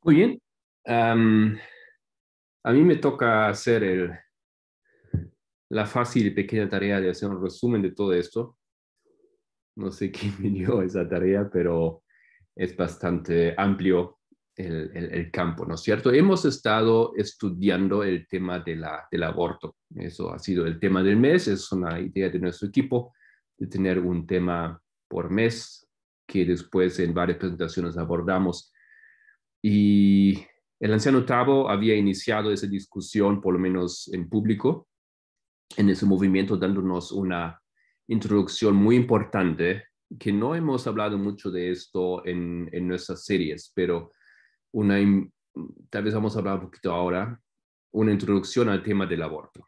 Muy bien. Am, a mí me toca hacer la fácil y pequeña tarea de hacer un resumen de todo esto. No sé quién me dio esa tarea, pero es bastante amplio el campo, ¿no es cierto? Hemos estado estudiando el tema del aborto. Eso ha sido el tema del mes. Es una idea de nuestro equipo de tener un tema por mes que después en varias presentaciones abordamos. Y el anciano Tabo había iniciado esa discusión, por lo menos en público, en ese movimiento, dándonos una introducción muy importante, que no hemos hablado mucho de esto en nuestras series, pero una, tal vez vamos a hablar un poquito ahora, una introducción al tema del aborto.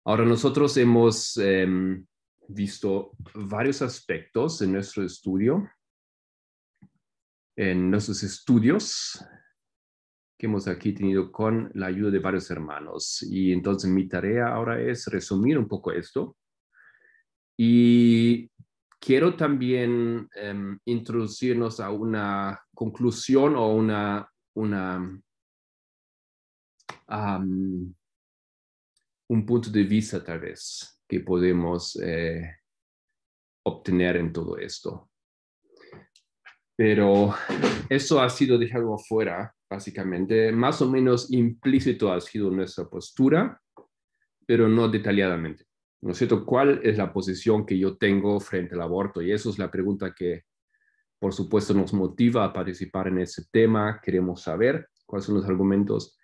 Ahora, nosotros hemos visto varios aspectos en nuestro estudio, en nuestros estudios que hemos aquí tenido con la ayuda de varios hermanos. Y entonces mi tarea ahora es resumir un poco esto. Y quiero también introducirnos a una conclusión o um, un punto de vista tal vez que podemos obtener en todo esto. Pero eso ha sido dejado afuera, básicamente. Más o menos implícito ha sido nuestra postura, pero no detalladamente. ¿No es cierto? ¿Cuál es la posición que yo tengo frente al aborto? Y eso es la pregunta que, por supuesto, nos motiva a participar en ese tema. Queremos saber cuáles son los argumentos.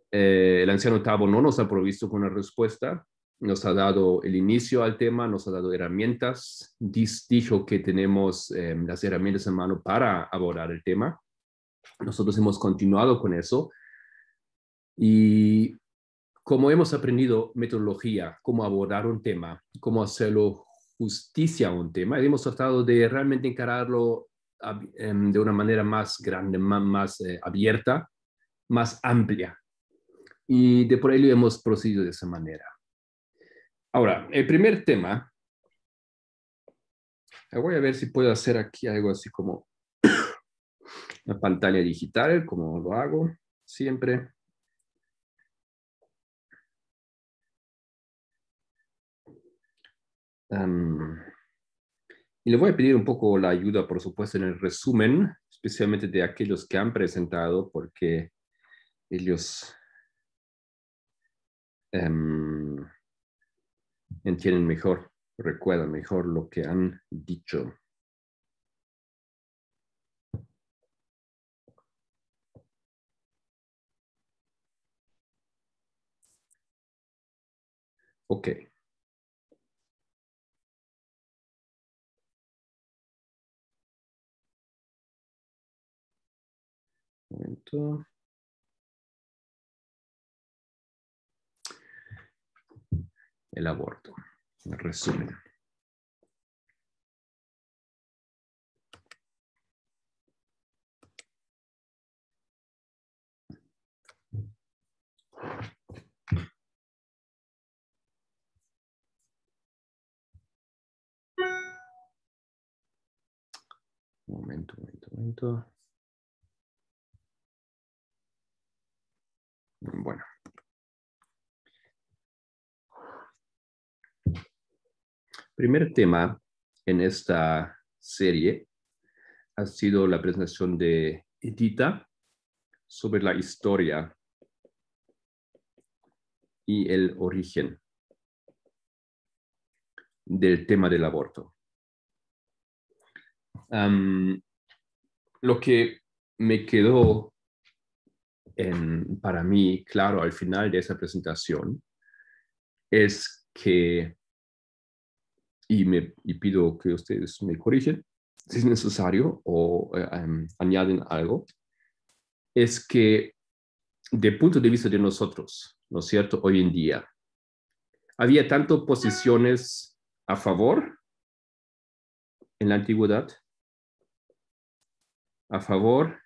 El anciano Tabo no nos ha provisto con una respuesta. Nos ha dado el inicio al tema, nos ha dado herramientas. Dijo que tenemos las herramientas en mano para abordar el tema. Nosotros hemos continuado con eso. Y como hemos aprendido metodología, cómo abordar un tema, cómo hacerlo justicia a un tema, hemos tratado de realmente encararlo de una manera más grande, más abierta, más amplia. Y de por ello hemos procedido de esa manera. Ahora, el primer tema, voy a ver si puedo hacer aquí algo así como una pantalla digital, como lo hago siempre. Y le voy a pedir un poco la ayuda, por supuesto, en el resumen, especialmente de aquellos que han presentado, porque ellos um, entienden mejor, recuerdan mejor lo que han dicho. Ok. Un momento. El aborto. El resumen. Un momento, un momento, un momento. Bueno. Primer tema en esta serie ha sido la presentación de Edita sobre la historia y el origen del tema del aborto. Lo que me quedó para mí claro al final de esa presentación es que, y pido que ustedes me corrigen si es necesario o añaden algo, es que de punto de vista de nosotros, ¿no es cierto? Hoy en día, había tanto posiciones a favor en la antigüedad, a favor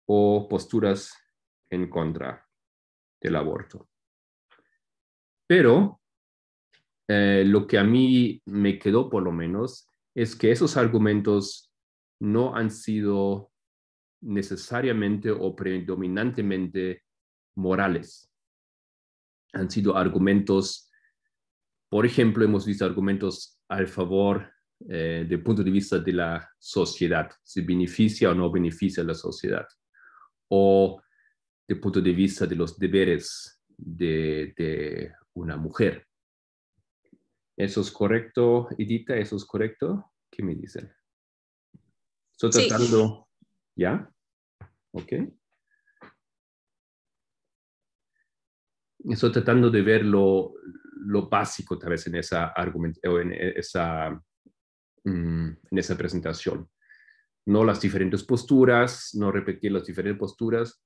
o posturas en contra del aborto. Pero lo que a mí me quedó por lo menos es que esos argumentos no han sido necesariamente o predominantemente morales. Han sido argumentos, por ejemplo, hemos visto argumentos al favor del punto de vista de la sociedad, si beneficia o no beneficia a la sociedad, o del punto de vista de los deberes de una mujer. ¿Eso es correcto, Edita? ¿Eso es correcto? ¿Qué me dicen? Estoy Sí. tratando, ¿ya? Ok. Estoy tratando de ver lo básico, tal vez, en esa, en esa presentación. No las diferentes posturas, no repetir las diferentes posturas,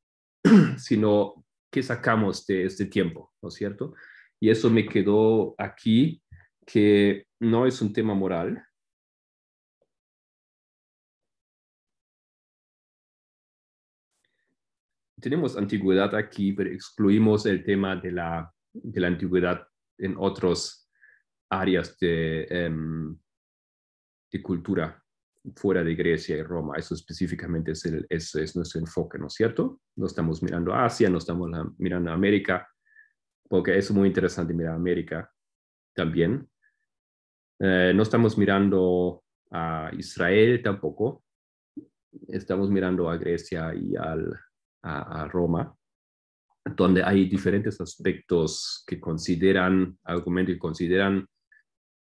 sino qué sacamos de este tiempo, ¿no es cierto? Y eso me quedó aquí, que no es un tema moral. Tenemos antigüedad aquí, pero excluimos el tema de la antigüedad en otras áreas de cultura fuera de Grecia y Roma. Eso específicamente es nuestro enfoque, ¿no es cierto? No estamos mirando a Asia, no estamos mirando a América, porque es muy interesante mirar a América también. No estamos mirando a Israel tampoco. Estamos mirando a Grecia y a Roma, donde hay diferentes aspectos que consideran, argumentos que consideran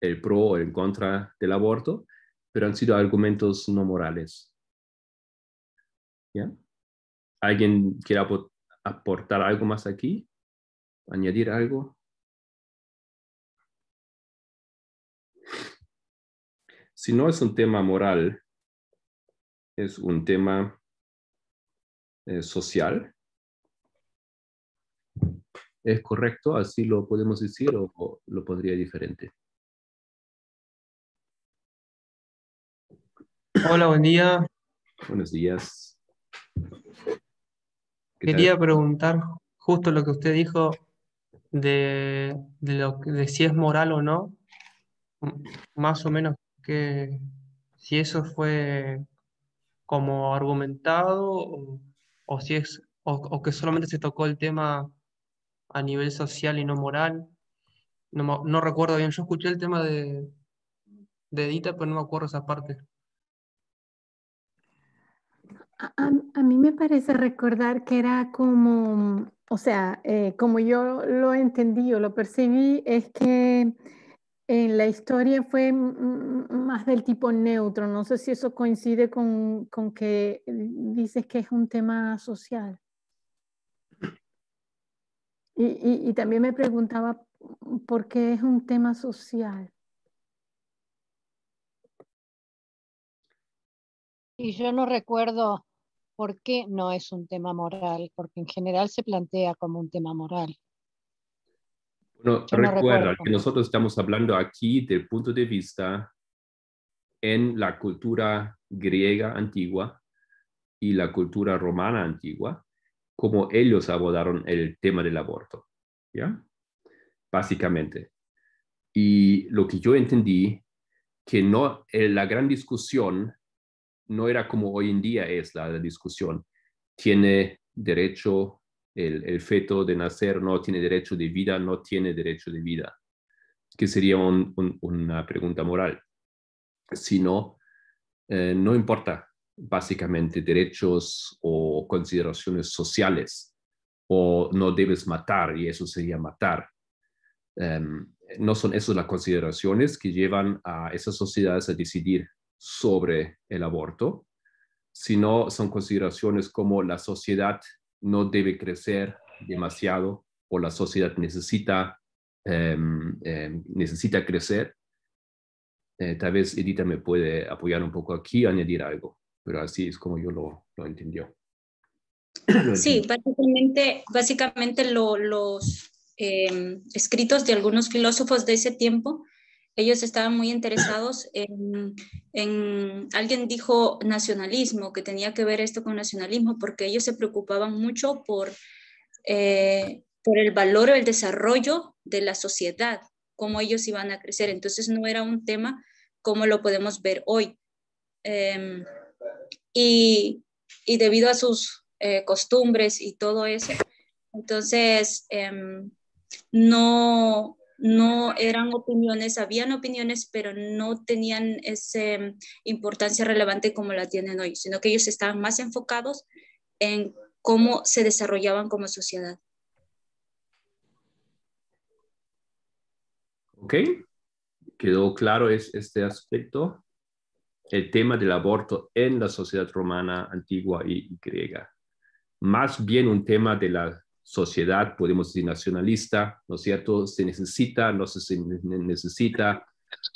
el pro o el contra del aborto, pero han sido argumentos no morales. ¿Ya? ¿Alguien quiere aportar algo más aquí? ¿Añadir algo? Si no es un tema moral, es un tema social. ¿Es correcto? ¿Así lo podemos decir o lo pondría diferente? Hola, buen día. Buenos días. ¿Qué tal? Quería preguntar justo lo que usted dijo de si es moral o no, más o menos que si eso fue como argumentado o si es o que solamente se tocó el tema a nivel social y no moral. No recuerdo bien, yo escuché el tema de Edita, pero no me acuerdo esa parte. A mí me parece recordar que era como, o sea, como yo lo entendí o lo percibí, es que en la historia fue más del tipo neutro. No sé si eso coincide con que dices que es un tema social. Y también me preguntaba por qué es un tema social. Y yo no recuerdo por qué no es un tema moral, porque en general se plantea como un tema moral. Bueno, Yo no recuerdo recuerda que cómo. nosotros estamos hablando aquí del punto de vista en la cultura griega antigua y la cultura romana antigua, como ellos abordaron el tema del aborto, ¿ya? Básicamente. Y lo que yo entendí, que no, la gran discusión no era como hoy en día es la discusión. ¿Tiene derecho el feto de nacer? ¿No tiene derecho de vida? ¿No tiene derecho de vida? Que sería una pregunta moral. Si no, no importa básicamente derechos o consideraciones sociales, o no debes matar, y eso sería matar. No son esas las consideraciones que llevan a esas sociedades a decidir sobre el aborto, sino son consideraciones como la sociedad no debe crecer demasiado o la sociedad necesita crecer. Tal vez Edita me puede apoyar un poco aquí, añadir algo, pero así es como yo lo entendió. Sí, básicamente los escritos de algunos filósofos de ese tiempo, ellos estaban muy interesados alguien dijo nacionalismo, que tenía que ver esto con nacionalismo, porque ellos se preocupaban mucho por el valor o el desarrollo de la sociedad, cómo ellos iban a crecer. Entonces no era un tema como lo podemos ver hoy. Y y debido a sus costumbres y todo eso, entonces no eran opiniones, habían opiniones, pero no tenían esa importancia relevante como la tienen hoy, sino que ellos estaban más enfocados en cómo se desarrollaban como sociedad. Ok, quedó claro este aspecto, el tema del aborto en la sociedad romana, antigua y griega. Más bien un tema de la sociedad, podemos decir nacionalista, ¿no es cierto? Se necesita, no se necesita,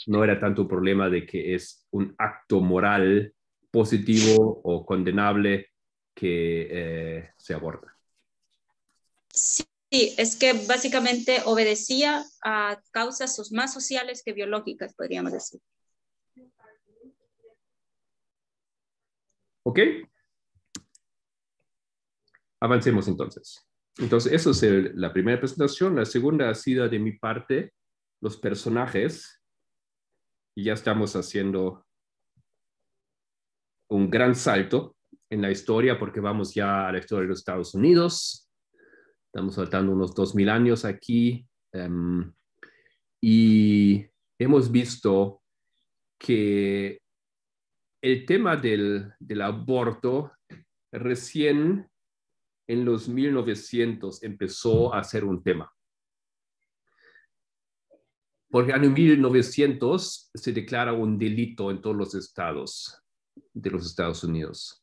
no era tanto un problema de que es un acto moral positivo o condenable que se aborta. Sí, es que básicamente obedecía a causas más sociales que biológicas, podríamos decir. ¿Ok? Avancemos entonces. Entonces, eso es la primera presentación. La segunda ha sido de mi parte, los personajes. Y ya estamos haciendo un gran salto en la historia porque vamos ya a la historia de los Estados Unidos. Estamos saltando unos 2000 años aquí. Y hemos visto que el tema del aborto recién en los 1900 empezó a ser un tema. Porque en 1900 se declara un delito en todos los estados de los Estados Unidos.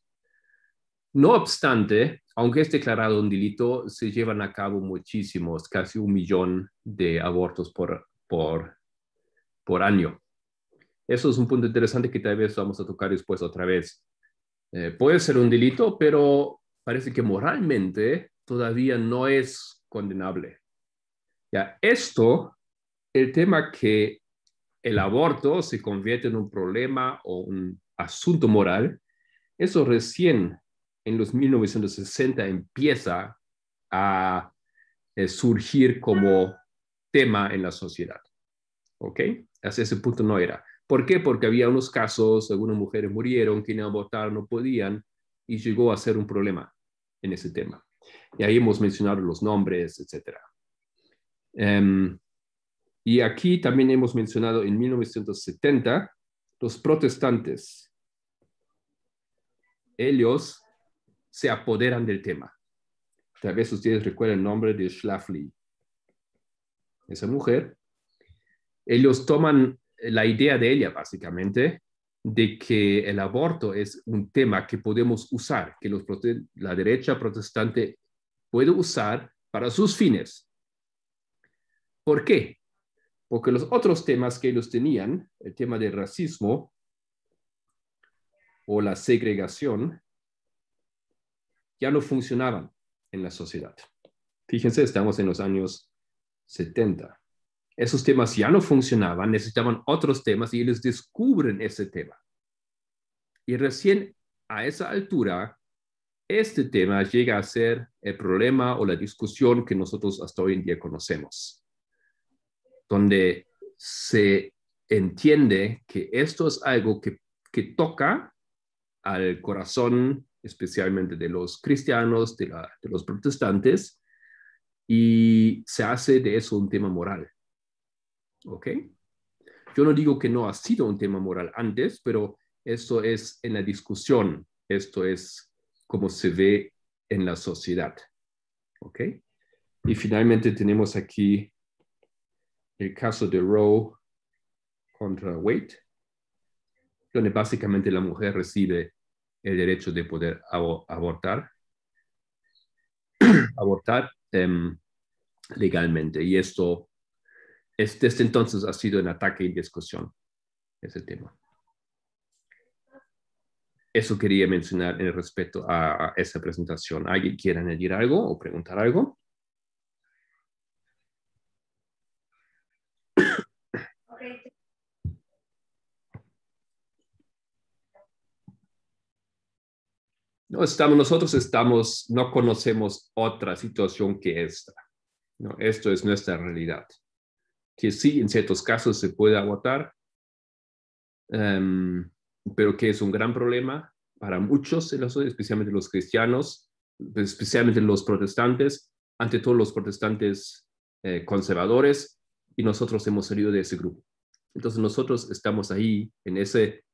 No obstante, aunque es declarado un delito, se llevan a cabo muchísimos, casi 1 millón de abortos por año. Eso es un punto interesante que tal vez vamos a tocar después otra vez. Puede ser un delito, pero parece que moralmente todavía no es condenable. Ya, el tema que el aborto se convierte en un problema o un asunto moral, eso recién en los 1960 empieza a surgir como tema en la sociedad. ¿Ok? Hasta ese punto no era. ¿Por qué? Porque había unos casos, algunas mujeres murieron, quienes abortar no podían, y llegó a ser un problema en ese tema. Y ahí hemos mencionado los nombres, etc. Y aquí también hemos mencionado en 1970 los protestantes. Ellos se apoderan del tema. Tal vez ustedes recuerdan el nombre de Schlafly. Esa mujer. Ellos toman la idea de ella, básicamente, de que el aborto es un tema que podemos usar, que la derecha protestante puede usar para sus fines. ¿Por qué? Porque los otros temas que ellos tenían, el tema del racismo o la segregación, ya no funcionaban en la sociedad. Fíjense, estamos en los años 70. Esos temas ya no funcionaban, necesitaban otros temas y ellos descubren ese tema. Y recién a esa altura, este tema llega a ser el problema o la discusión que nosotros hasta hoy en día conocemos, donde se entiende que esto es algo que toca al corazón, especialmente de los cristianos, de los protestantes, y se hace de eso un tema moral. ¿Ok? Yo no digo que no ha sido un tema moral antes, pero esto es en la discusión, esto es como se ve en la sociedad. ¿Ok? Y finalmente tenemos aquí el caso de Roe contra Wade, donde básicamente la mujer recibe el derecho de poder abortar legalmente. Y esto desde entonces ha sido en ataque y discusión, ese tema. Eso quería mencionar en respecto a esa presentación. ¿Alguien quiere añadir algo o preguntar algo? Nosotros no conocemos otra situación que esta. ¿No? Esto es nuestra realidad. Que sí, en ciertos casos se puede abortar, pero que es un gran problema, para muchos de los, especialmente los cristianos, especialmente los protestantes, ante todo los protestantes conservadores, y nosotros hemos salido de ese grupo. Entonces nosotros estamos ahí en este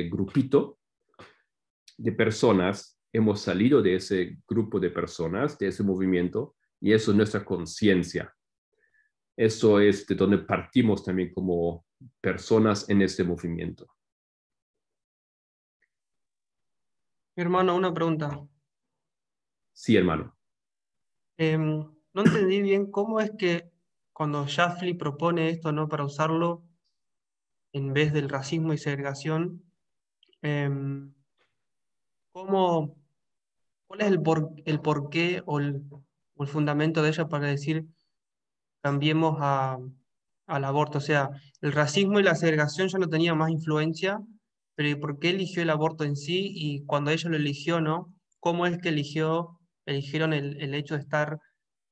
grupito de personas, hemos salido de ese grupo de personas, de ese movimiento, y eso es nuestra conciencia. Eso es de donde partimos también como personas en este movimiento. Hermano, una pregunta. Sí, hermano. No entendí bien cómo es que cuando Shafley propone esto, ¿no? Para usarlo en vez del racismo y segregación, ¿cuál es el porqué o el fundamento de ella para decir cambiemos al aborto? O sea, el racismo y la segregación ya no tenían más influencia, pero ¿por qué eligió el aborto en sí? Y cuando ella lo eligió, ¿no? ¿Cómo es que eligieron el hecho de estar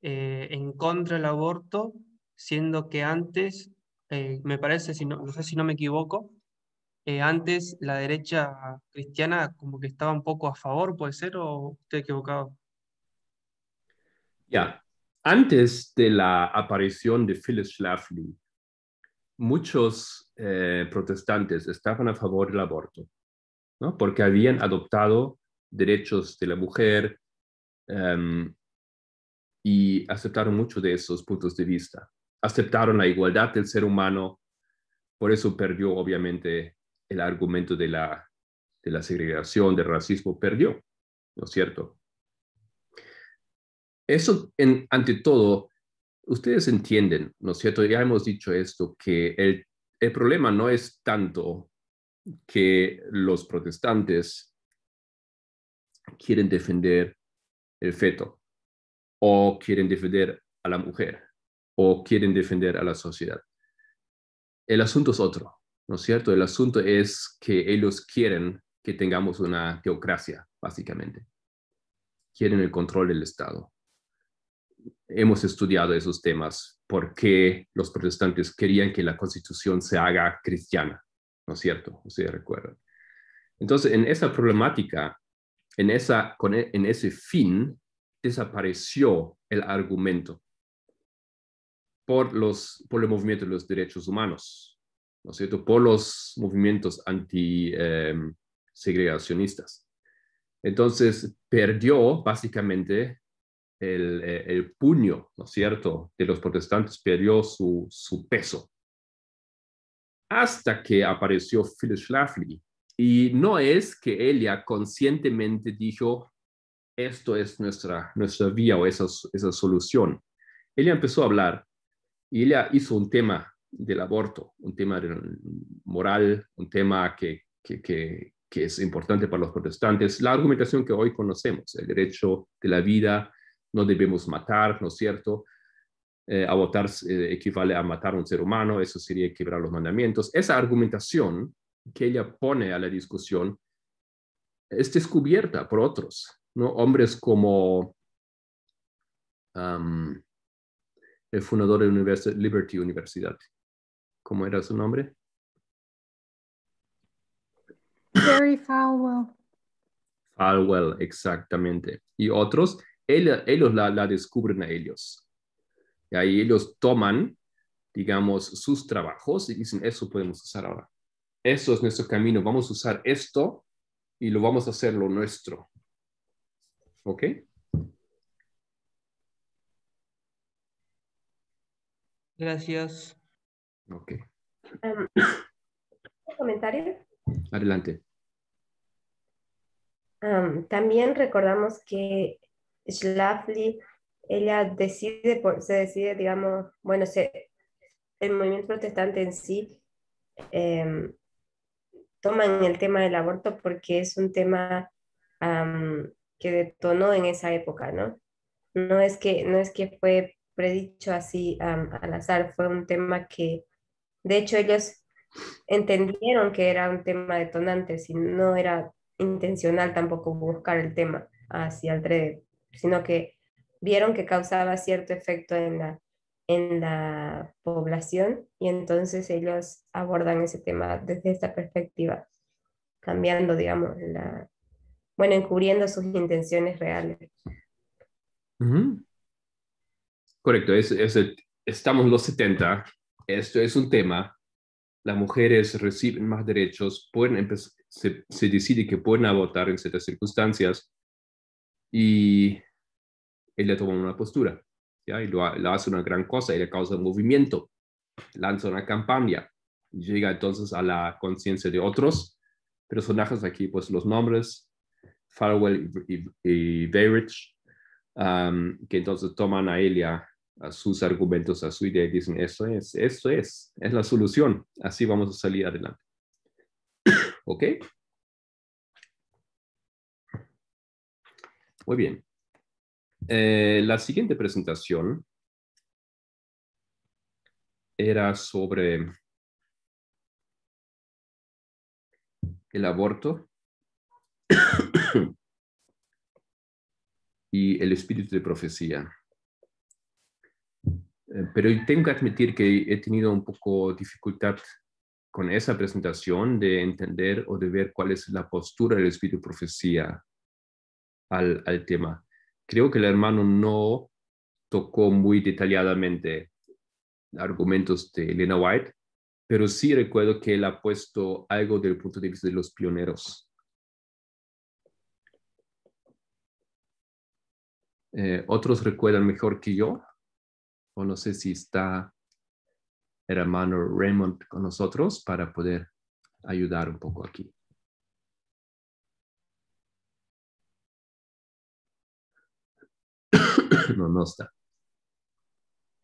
en contra del aborto, siendo que antes, me parece, no sé si no me equivoco, antes la derecha cristiana como que estaba un poco a favor, ¿puede ser? ¿O estoy equivocado? Ya, antes de la aparición de Phyllis Schlafly, muchos protestantes estaban a favor del aborto, ¿no? Porque habían adoptado derechos de la mujer y aceptaron muchos de esos puntos de vista. Aceptaron la igualdad del ser humano, por eso perdió obviamente el argumento de la segregación, del racismo, perdió, ¿no es cierto? Eso, ante todo, ustedes entienden, ¿no es cierto? Ya hemos dicho esto, que el problema no es tanto que los protestantes quieren defender el feto, o quieren defender a la mujer, o quieren defender a la sociedad. El asunto es otro, ¿no es cierto? El asunto es que ellos quieren que tengamos una teocracia, básicamente. Quieren el control del Estado. Hemos estudiado esos temas, porque los protestantes querían que la Constitución se haga cristiana, ¿no es cierto? Ustedes recuerdan. Entonces, en esa problemática, en ese fin, desapareció el argumento por el movimiento de los derechos humanos, ¿no es cierto? Por los movimientos anti-segregacionistas. Entonces, perdió básicamente el puño, ¿no es cierto?, de los protestantes, perdió su peso. Hasta que apareció Phyllis Schlafly. Y no es que ella conscientemente dijo, esto es nuestra vía o esa solución. Ella empezó a hablar y ella hizo un tema del aborto, un tema moral, un tema que es importante para los protestantes. La argumentación que hoy conocemos, el derecho de la vida, no debemos matar, ¿no es cierto? Abortar equivale a matar a un ser humano, eso sería quebrar los mandamientos. Esa argumentación que ella pone a la discusión es descubierta por otros, ¿no? Hombres como el fundador de la Liberty Universidad. ¿Cómo era su nombre? Jerry Falwell. Falwell, exactamente. Y otros, ellos la descubren a ellos. Y ahí ellos toman, digamos, sus trabajos y dicen, eso podemos usar ahora. Eso es nuestro camino. Vamos a usar esto y lo vamos a hacer lo nuestro. ¿Ok? Gracias. Ok. ¿Un comentario? Adelante. También recordamos que Schlafly, ella se decide, digamos, bueno, el movimiento protestante en sí toman el tema del aborto porque es un tema que detonó en esa época, ¿no? No es que fue predicho así al azar, fue un tema que, de hecho, ellos entendieron que era un tema detonante, si no era intencional tampoco buscar el tema hacia el sino que vieron que causaba cierto efecto en la población y entonces ellos abordan ese tema desde esta perspectiva. cambiando, digamos, bueno, encubriendo sus intenciones reales. Correcto, estamos en los 70, esto es un tema, las mujeres reciben más derechos, se decide que pueden abortar en ciertas circunstancias y ella toma una postura, ¿ya? Y lo hace una gran cosa, ella causa un movimiento, lanza una campaña, llega entonces a la conciencia de otros personajes, aquí pues los nombres, Falwell y Beveridge, que entonces toman a ella, a sus argumentos, a su idea y dicen, esto es la solución, así vamos a salir adelante. ¿Ok? Muy bien. La siguiente presentación era sobre el aborto y el espíritu de profecía. Pero tengo que admitir que he tenido un poco dificultad con esa presentación de entender o de ver cuál es la postura del espíritu de profecía al tema. Creo que el hermano no tocó muy detalladamente argumentos de Elena White, pero sí recuerdo que él ha puesto algo del punto de vista de los pioneros. ¿Otros recuerdan mejor que yo? O no sé si está el hermano Raymond con nosotros para poder ayudar un poco aquí. No está.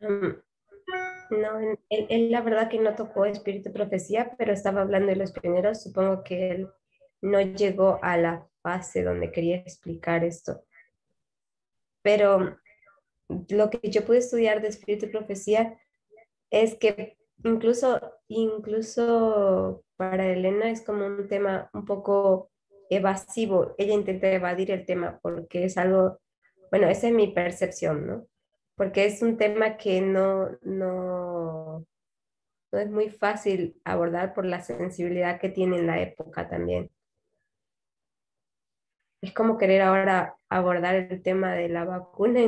No, él la verdad que no tocó espíritu y profecía, pero estaba hablando de los pioneros. Supongo que él no llegó a la fase donde quería explicar esto. Pero lo que yo pude estudiar de espíritu y profecía es que incluso para Elena es como un tema un poco evasivo. Ella intenta evadir el tema porque es algo, bueno, esa es mi percepción, ¿no? Porque es un tema que no es muy fácil abordar por la sensibilidad que tiene en la época también. Es como querer ahora abordar el tema de la vacuna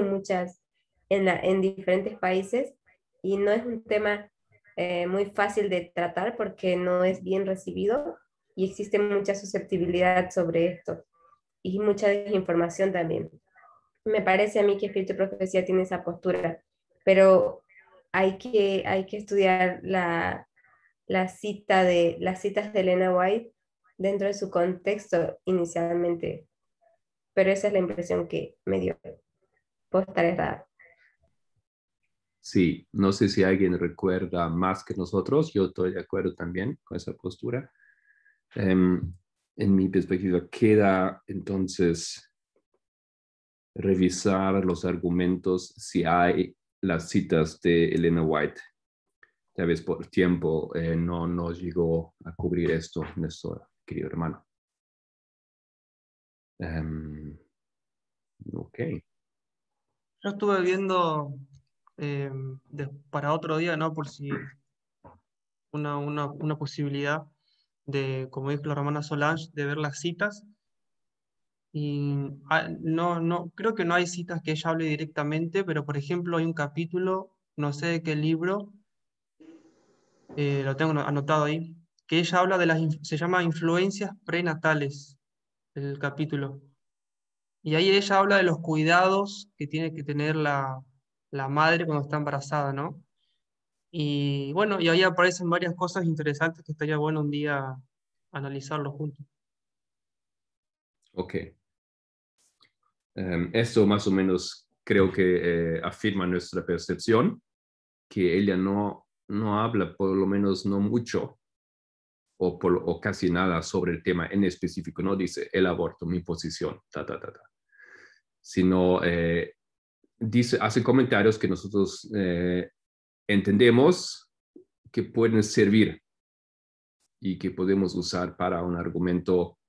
en diferentes países, y no es un tema muy fácil de tratar porque no es bien recibido y existe mucha susceptibilidad sobre esto y mucha desinformación también. Me parece a mí que Espíritu y Profecía tiene esa postura, pero hay que estudiar las citas de Elena White dentro de su contexto inicialmente, pero esa es la impresión que me dio. Puedo estar errada. Sí, no sé si alguien recuerda más que nosotros, yo estoy de acuerdo también con esa postura. En mi perspectiva queda entonces revisar los argumentos si hay las citas de Elena White. Tal vez por tiempo no llegó a cubrir esto, nuestro querido hermano. Ok. Yo estuve viendo para otro día, ¿no? Por si una posibilidad de, como dijo la hermana Solange, de ver las citas. Y no, creo que no hay citas que ella hable directamente, pero por ejemplo hay un capítulo, no sé de qué libro, lo tengo anotado ahí, que ella habla se llama Influencias Prenatales, el capítulo. Y ahí ella habla de los cuidados que tiene que tener la madre cuando está embarazada, ¿no? Y bueno, y ahí aparecen varias cosas interesantes que estaría bueno un día analizarlo juntos. Ok. Esto más o menos creo que afirma nuestra percepción, que ella no habla, por lo menos no mucho, o casi nada sobre el tema en específico. No dice el aborto, mi posición, sino hace comentarios que nosotros entendemos que pueden servir y que podemos usar para un argumento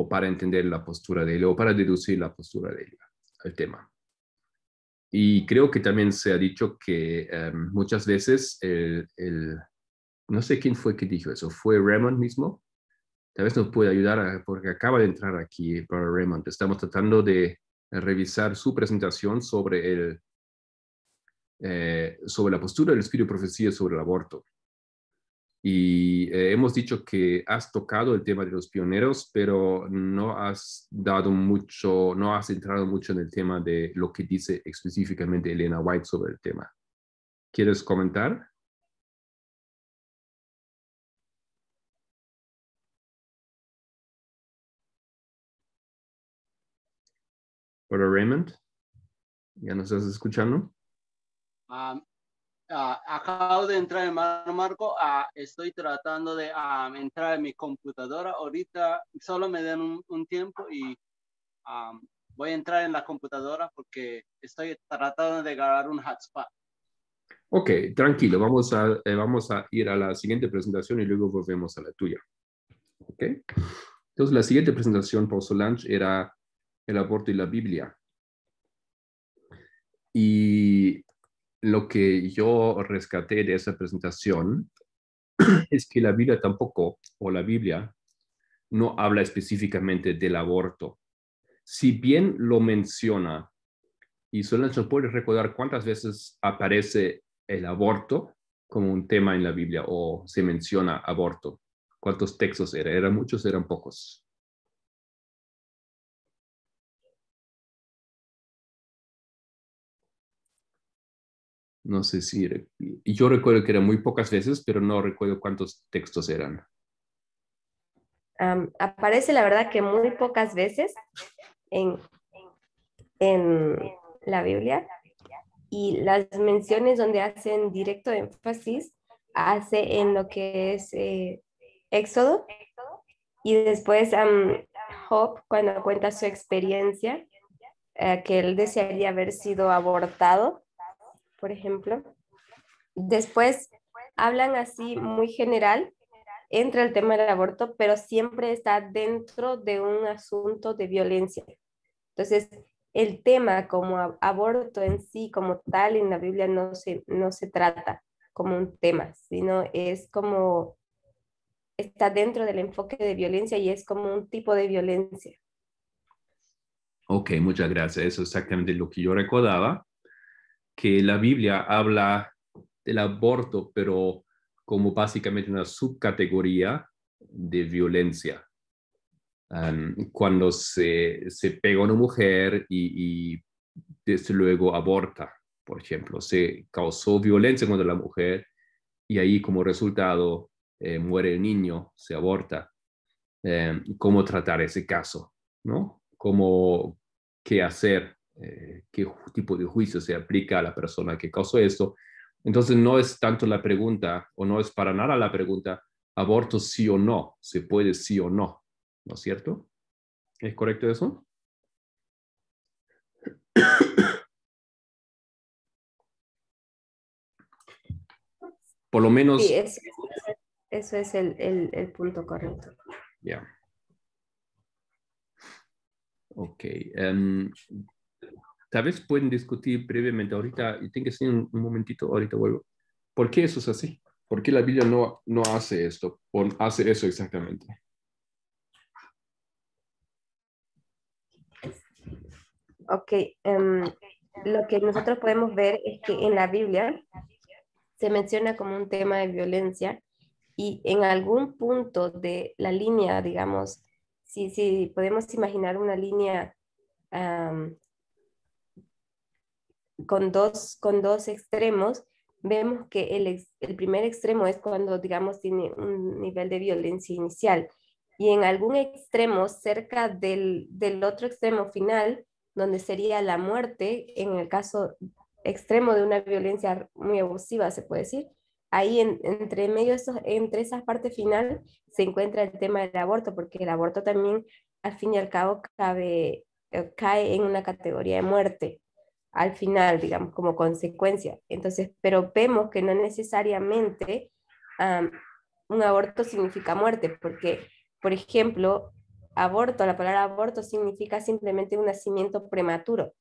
o para entender la postura de ella o para deducir la postura de ella al tema. Y creo que también se ha dicho que muchas veces no sé quién fue que dijo eso, fue Raymond mismo, tal vez nos puede ayudar, porque acaba de entrar aquí para Raymond. Estamos tratando de revisar su presentación sobre sobre la postura del Espíritu de Profecía sobre el aborto. Y hemos dicho que has tocado el tema de los pioneros, pero no has no has entrado mucho en el tema de lo que dice específicamente Elena White sobre el tema. ¿Quieres comentar? Hola Raymond, ¿ya nos estás escuchando? Acabo de entrar en Marco. Estoy tratando de entrar en mi computadora. Ahorita solo me den un tiempo y voy a entrar en la computadora porque estoy tratando de agarrar un hotspot. Ok, tranquilo. Vamos a ir a la siguiente presentación y luego volvemos a la tuya. Ok. Entonces, la siguiente presentación por Solange era el aborto y la Biblia. Y lo que yo rescaté de esa presentación es que la Biblia tampoco, o la Biblia, no habla específicamente del aborto. Si bien lo menciona, y Solange puede recordar cuántas veces aparece el aborto como un tema en la Biblia o se menciona aborto. ¿Cuántos textos eran? ¿Eran muchos? ¿Eran pocos? No sé si... Yo recuerdo que eran muy pocas veces, pero no recuerdo cuántos textos eran. Aparece la verdad que muy pocas veces en la Biblia, y las menciones donde hacen directo énfasis hace en lo que es Éxodo, y después Job cuando cuenta su experiencia, que él desearía haber sido abortado, por ejemplo. Después hablan así muy general, entra el tema del aborto, pero siempre está dentro de un asunto de violencia. Entonces, el tema como aborto en sí, como tal, en la Biblia no se trata como un tema, sino es como, está dentro del enfoque de violencia y es como un tipo de violencia. Ok, muchas gracias. Eso es exactamente lo que yo recordaba, que la Biblia habla del aborto, pero como básicamente una subcategoría de violencia. Cuando se pega a una mujer y desde luego aborta, por ejemplo, se causó violencia contra la mujer y ahí como resultado muere el niño, se aborta. ¿Cómo tratar ese caso? ¿No? ¿Qué hacer? ¿Qué tipo de juicio se aplica a la persona que causó esto? Entonces no es tanto la pregunta, o no es para nada la pregunta, aborto sí o no, se puede sí o no, ¿no es cierto? ¿Es correcto eso? Por lo menos... Sí, eso es el punto correcto. Ya. Ok. Tal vez pueden discutir brevemente ahorita, y tengo que ser un momentito, ahorita vuelvo. ¿Por qué eso es así? ¿Por qué la Biblia no hace esto? ¿O hace eso exactamente? Ok, lo que nosotros podemos ver es que en la Biblia se menciona como un tema de violencia, y en algún punto de la línea, digamos, si podemos imaginar una línea con dos extremos, vemos que el primer extremo es cuando, digamos, tiene un nivel de violencia inicial, y en algún extremo cerca del otro extremo final, donde sería la muerte, en el caso extremo de una violencia muy abusiva, se puede decir, ahí entre medio entre esa parte final se encuentra el tema del aborto, porque el aborto también, al fin y al cabo, cae en una categoría de muerte al final, digamos, como consecuencia. Entonces, pero vemos que no necesariamente un aborto significa muerte, porque, por ejemplo, la palabra aborto significa simplemente un nacimiento prematuro,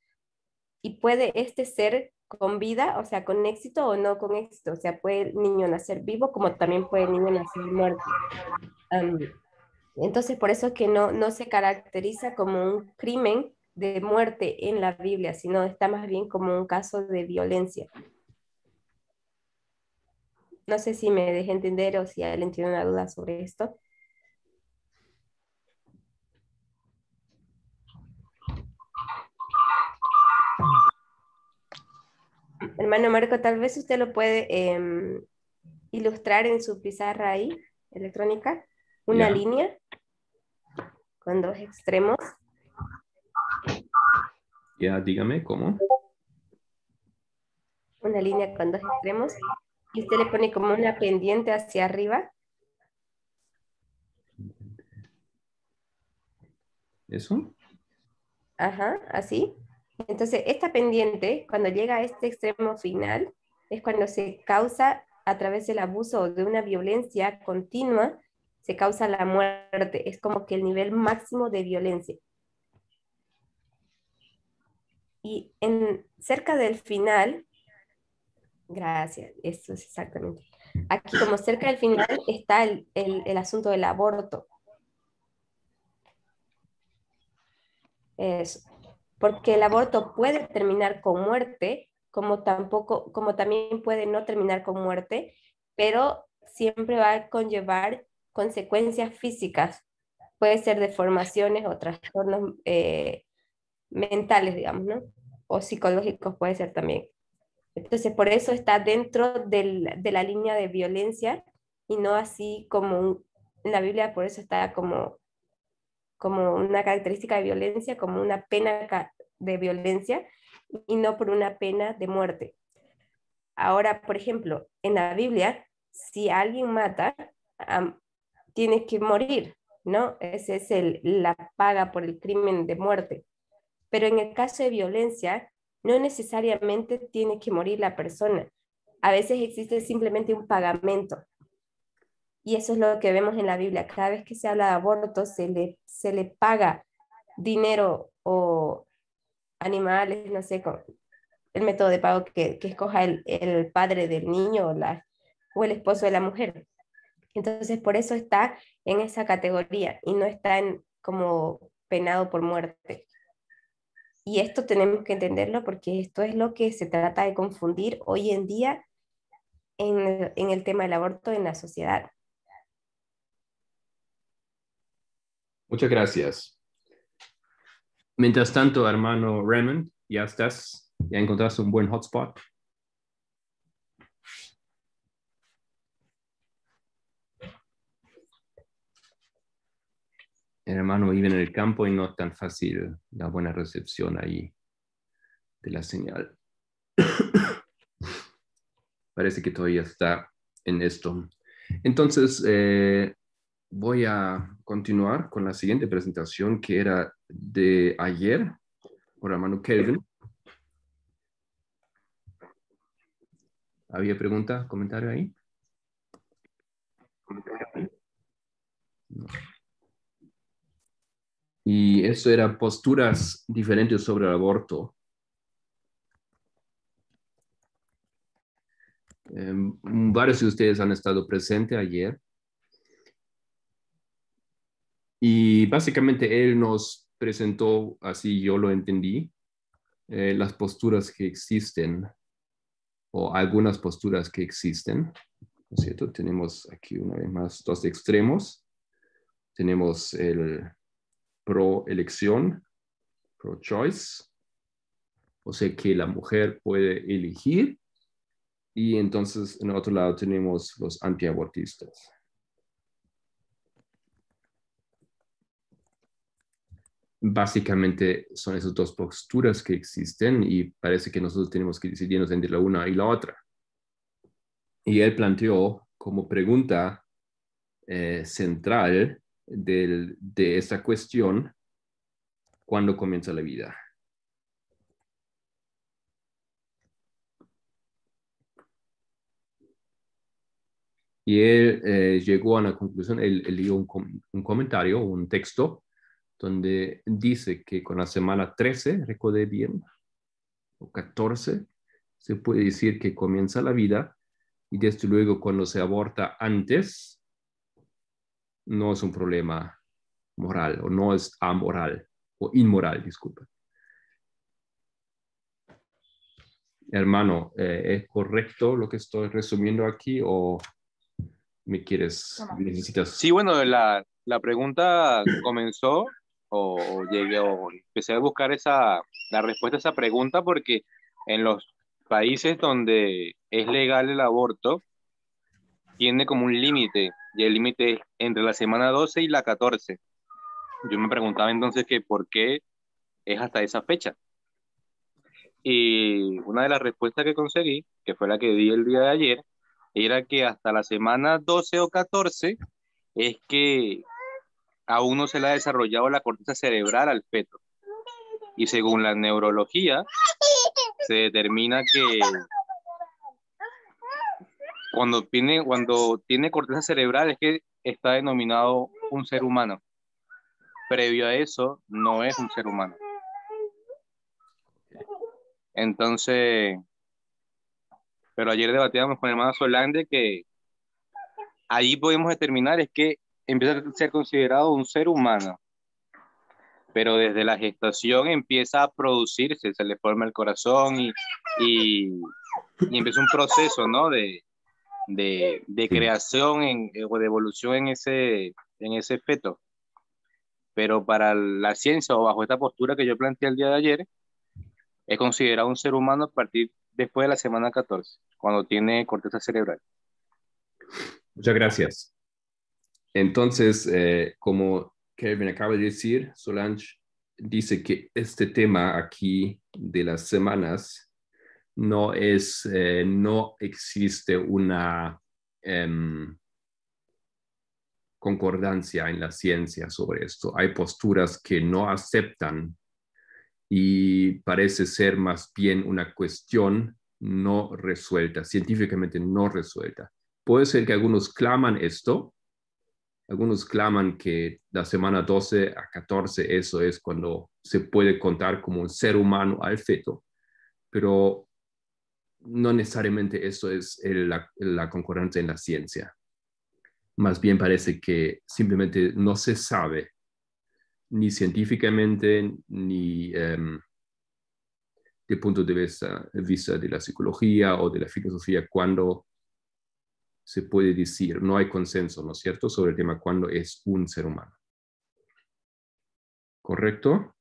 y puede ser con vida, o sea, con éxito o no con éxito, o sea, puede el niño nacer vivo como también puede el niño nacer muerto. Entonces, por eso es que no se caracteriza como un crimen de muerte en la Biblia, sino está más bien como un caso de violencia. No sé si me dejé entender o si alguien tiene una duda sobre esto. Hermano Marco, tal vez usted lo puede ilustrar en su pizarra ahí, electrónica, una Ya. línea con dos extremos. Ya, dígame cómo. Una línea con dos extremos. Y usted le pone como una pendiente hacia arriba. ¿Eso? Ajá, así. Entonces, esta pendiente, cuando llega a este extremo final, es cuando se causa a través del abuso o de una violencia continua, se causa la muerte. Es como que el nivel máximo de violencia. Y cerca del final, gracias, eso es exactamente. Aquí como cerca del final está el asunto del aborto. Eso. Porque el aborto puede terminar con muerte, como también puede no terminar con muerte, pero siempre va a conllevar consecuencias físicas. Puede ser deformaciones o trastornos mentales, digamos, ¿no? O psicológicos puede ser también. Entonces, por eso está dentro de la línea de violencia y no así como en la Biblia, por eso está como una característica de violencia, como una pena de violencia y no por una pena de muerte. Ahora, por ejemplo, en la Biblia, si alguien mata, tiene que morir, ¿no? Esa es la paga por el crimen de muerte. Pero en el caso de violencia, no necesariamente tiene que morir la persona. A veces existe simplemente un pagamento. Y eso es lo que vemos en la Biblia. Cada vez que se habla de aborto, se le paga dinero o animales, no sé, con el método de pago que escoja el padre del niño o el esposo de la mujer. Entonces, por eso está en esa categoría y no está como penado por muerte. Y esto tenemos que entenderlo porque esto es lo que se trata de confundir hoy en día en el tema del aborto en la sociedad. Muchas gracias. Mientras tanto, hermano Raymond, ya encontraste un buen hotspot. El hermano vive en el campo y no es tan fácil la buena recepción ahí de la señal. Parece que todavía está en esto. Entonces, voy a continuar con la siguiente presentación que era de ayer por hermano Kelvin. ¿Había pregunta, comentario ahí? No. Y eso era posturas diferentes sobre el aborto. Varios de ustedes han estado presentes ayer. Y básicamente él nos presentó, así yo lo entendí, las posturas que existen o algunas posturas que existen, ¿no es cierto? Tenemos aquí una vez más dos extremos. Tenemos el pro-elección, pro-choice, o sea que la mujer puede elegir, y entonces en otro lado tenemos los antiabortistas. Básicamente son esas dos posturas que existen y parece que nosotros tenemos que decidirnos entre la una y la otra. Y él planteó como pregunta central de esta cuestión: ¿cuándo comienza la vida? Y él llegó a una conclusión, él leyó un comentario, un texto, donde dice que con la semana 13, recordé bien, o 14, se puede decir que comienza la vida, y desde luego cuando se aborta antes, no es un problema moral o no es amoral o inmoral, disculpa. Hermano, ¿es correcto lo que estoy resumiendo aquí o necesitas? Sí, bueno, la pregunta comenzó o llegué o empecé a buscar la respuesta a esa pregunta porque en los países donde es legal el aborto tiene como un límite y el límite es entre la semana 12 y la 14. Yo me preguntaba entonces que por qué es hasta esa fecha. Y una de las respuestas que conseguí, que fue la que di el día de ayer, era que hasta la semana 12 o 14 es que aún no se le ha desarrollado la corteza cerebral al feto. Y según la neurología, se determina que cuando tiene corteza cerebral es que está denominado un ser humano. Previo a eso, no es un ser humano. Entonces, pero ayer debatíamos con el hermano Solande que ahí podemos determinar es que empieza a ser considerado un ser humano, pero desde la gestación empieza a producirse, se le forma el corazón y empieza un proceso, ¿no? de creación o de evolución en ese feto. Pero para la ciencia o bajo esta postura que yo planteé el día de ayer, es considerado un ser humano a partir después de la semana 14, cuando tiene corteza cerebral. Muchas gracias. Entonces, como Kevin acaba de decir, Solange dice que este tema aquí de las semanas no existe una concordancia en la ciencia sobre esto. Hay posturas que no aceptan y parece ser más bien una cuestión no resuelta, científicamente no resuelta. Puede ser que algunos claman esto, algunos claman que la semana 12 a 14 eso es cuando se puede contar como un ser humano al feto, pero no necesariamente eso es la concordancia en la ciencia. Más bien parece que simplemente no se sabe, ni científicamente, ni de punto de vista de la psicología o de la filosofía, cuando se puede decir, no hay consenso, ¿no es cierto?, sobre el tema cuándo es un ser humano. ¿Correcto?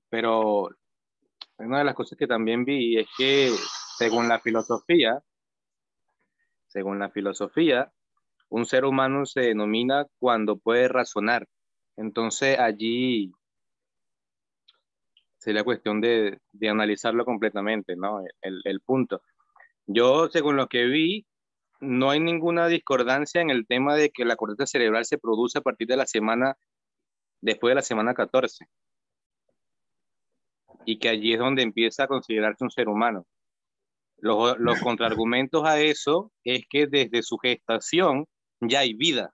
Pero una de las cosas que también vi es que según la filosofía, un ser humano se denomina cuando puede razonar. Entonces allí sería cuestión de analizarlo completamente, ¿no? El punto. Yo, según lo que vi, no hay ninguna discordancia en el tema de que la corteza cerebral se produce a partir de después de la semana 14. Y que allí es donde empieza a considerarse un ser humano. Los contraargumentos a eso es que desde su gestación ya hay vida.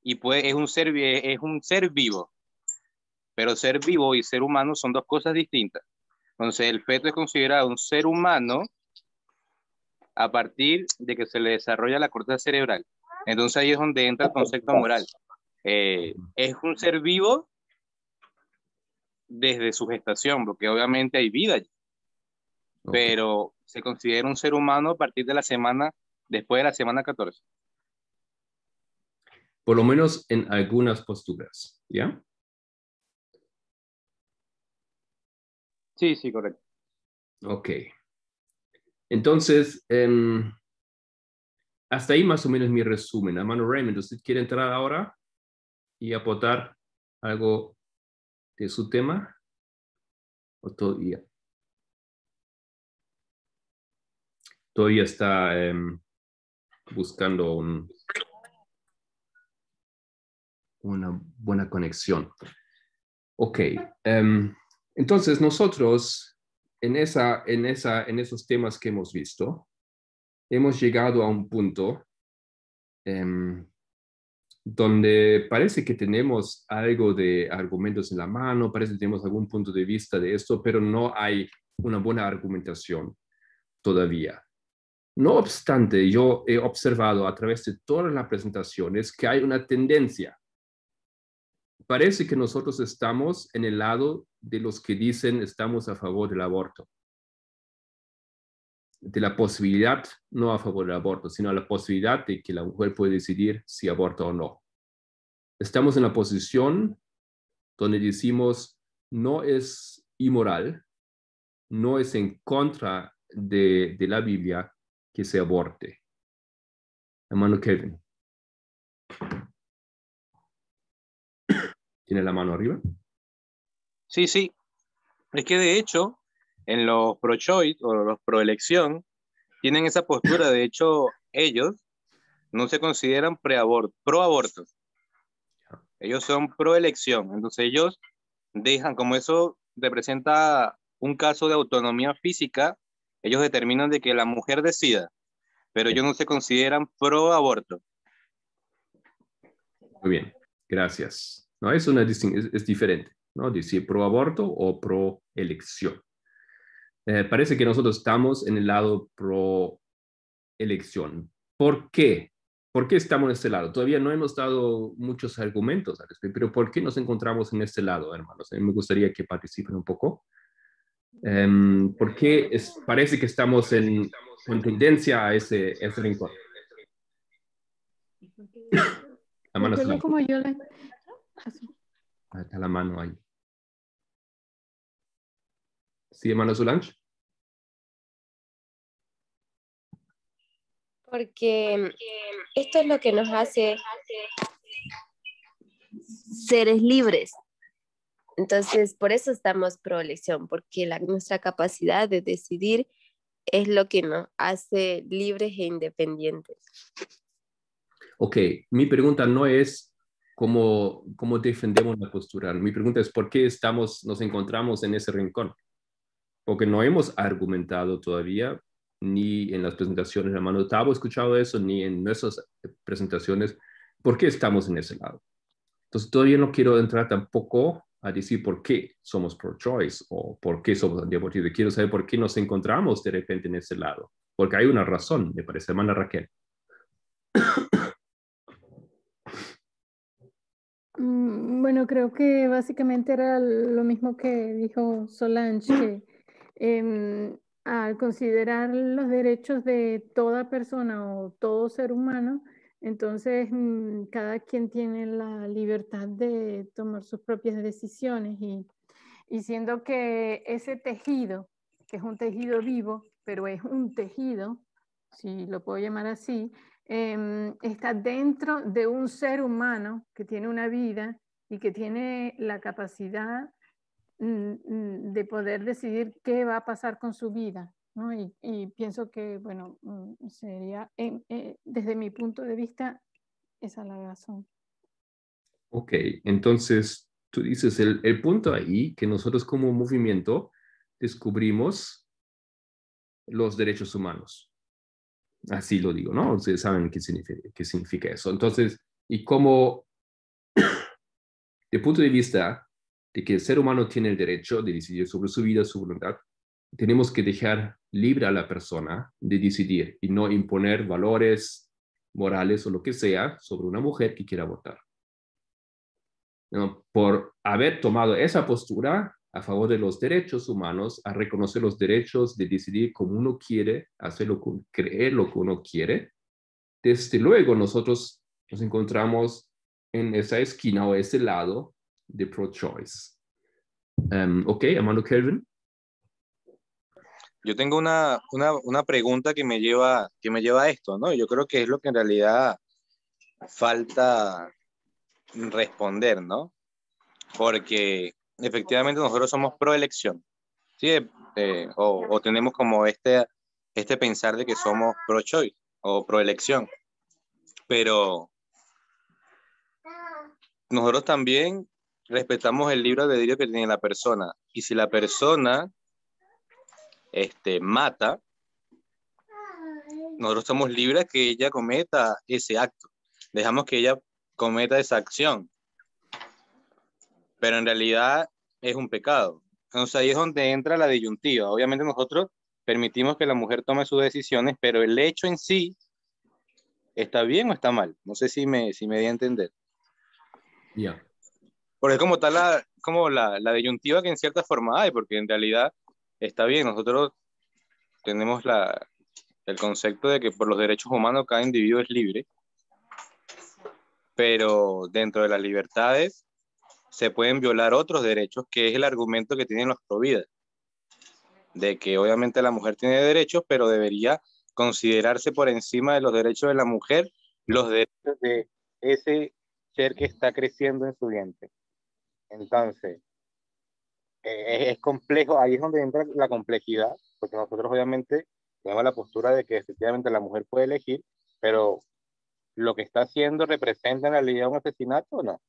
Y pues es un ser vivo. Pero ser vivo y ser humano son dos cosas distintas. Entonces el feto es considerado un ser humano a partir de que se le desarrolla la corteza cerebral. Entonces ahí es donde entra el concepto moral. Es un ser vivo desde su gestación, porque obviamente hay vida allí. Okay. Pero se considera un ser humano a partir de después de la semana 14. Por lo menos en algunas posturas, ¿ya? Sí, sí, correcto. Ok. Entonces, hasta ahí más o menos mi resumen. Hermano Raymond, ¿usted quiere entrar ahora y aportar algo de su tema? ¿O todavía? Todavía está buscando una buena conexión. Ok. Entonces, nosotros en esos temas que hemos visto, hemos llegado a un punto donde parece que tenemos algo de argumentos en la mano, parece que tenemos algún punto de vista de esto, pero no hay una buena argumentación todavía. No obstante, yo he observado a través de todas las presentaciones que hay una tendencia. Parece que nosotros estamos en el lado de los que dicen estamos a favor del aborto. De la posibilidad, no a favor del aborto, sino la posibilidad de que la mujer puede decidir si aborta o no. Estamos en la posición donde decimos no es inmoral, no es en contra de la Biblia que se aborte. Hermano Kevin. ¿Tiene la mano arriba? Sí, sí. Es que de hecho, en los pro-choice o los pro-elección, tienen esa postura. De hecho, ellos no se consideran pro-aborto. Ellos son pro-elección. Entonces ellos dejan, como eso representa un caso de autonomía física, ellos determinan de que la mujer decida, pero ellos no se consideran pro-aborto. Muy bien, gracias. No, es diferente, ¿no? Decir pro-aborto o pro-elección. Parece que nosotros estamos en el lado pro-elección. ¿Por qué? ¿Por qué estamos en este lado? Todavía no hemos dado muchos argumentos al respecto, pero ¿por qué nos encontramos en este lado, hermanos? A mí me gustaría que participen un poco. ¿Por qué parece que estamos en tendencia a ese rincón? La mano Recuerdo como yo la... Está la mano ahí. ¿Sí, hermano Solange? Porque esto es lo que nos hace seres libres. Entonces, por eso estamos pro elección, porque nuestra capacidad de decidir es lo que nos hace libres e independientes. Ok, mi pregunta no es cómo defendemos la postura. Mi pregunta es por qué nos encontramos en ese rincón. Porque no hemos argumentado todavía, ni en las presentaciones del hermano Tavo he escuchado eso, ni en nuestras presentaciones, por qué estamos en ese lado. Entonces, todavía no quiero entrar tampoco a decir por qué somos pro-choice o por qué somos antiabortistas. Quiero saber por qué nos encontramos de repente en ese lado. Porque hay una razón, me parece, hermana Raquel. Bueno, creo que básicamente era lo mismo que dijo Solange, que al considerar los derechos de toda persona o todo ser humano, entonces cada quien tiene la libertad de tomar sus propias decisiones y siendo que ese tejido, que es un tejido vivo, pero es un tejido, si lo puedo llamar así, está dentro de un ser humano que tiene una vida y que tiene la capacidad de poder decidir qué va a pasar con su vida, ¿no? Y pienso que, bueno, sería, desde mi punto de vista, esa es la razón. Ok, entonces tú dices el punto ahí que nosotros como movimiento descubrimos los derechos humanos. Así lo digo, ¿no? Ustedes saben qué significa eso. Entonces, y como de punto de vista de que el ser humano tiene el derecho de decidir sobre su vida, su voluntad, tenemos que dejar libre a la persona de decidir y no imponer valores morales o lo que sea sobre una mujer que quiera abortar. ¿No? Por haber tomado esa postura a favor de los derechos humanos, a reconocer los derechos de decidir como uno quiere, creer lo que uno quiere, desde luego nosotros nos encontramos en esa esquina o ese lado de pro-choice. Ok, hermano Kelvin. Yo tengo una pregunta que me lleva a esto, ¿no? Yo creo que es lo que en realidad falta responder, ¿no? Porque efectivamente nosotros somos pro elección, ¿sí? O tenemos como este pensar de que somos pro choice o pro elección, pero nosotros también respetamos el libre albedrío que tiene la persona, y si la persona mata, nosotros somos libres que ella cometa ese acto, dejamos que ella cometa esa acción, pero en realidad es un pecado. Entonces ahí es donde entra la disyuntiva. Obviamente nosotros permitimos que la mujer tome sus decisiones, pero el hecho en sí, ¿está bien o está mal? No sé si me di a entender. Ya. Porque como tal, la disyuntiva que en cierta forma hay, porque en realidad está bien, nosotros tenemos el concepto de que por los derechos humanos cada individuo es libre, pero dentro de las libertades se pueden violar otros derechos, que es el argumento que tienen los pro-vida, de que obviamente la mujer tiene derechos, pero debería considerarse por encima de los derechos de la mujer, los derechos de ese ser que está creciendo en su vientre. Entonces, es complejo, ahí es donde entra la complejidad, porque nosotros obviamente tenemos la postura de que efectivamente la mujer puede elegir, pero lo que está haciendo representa en realidad un asesinato o no.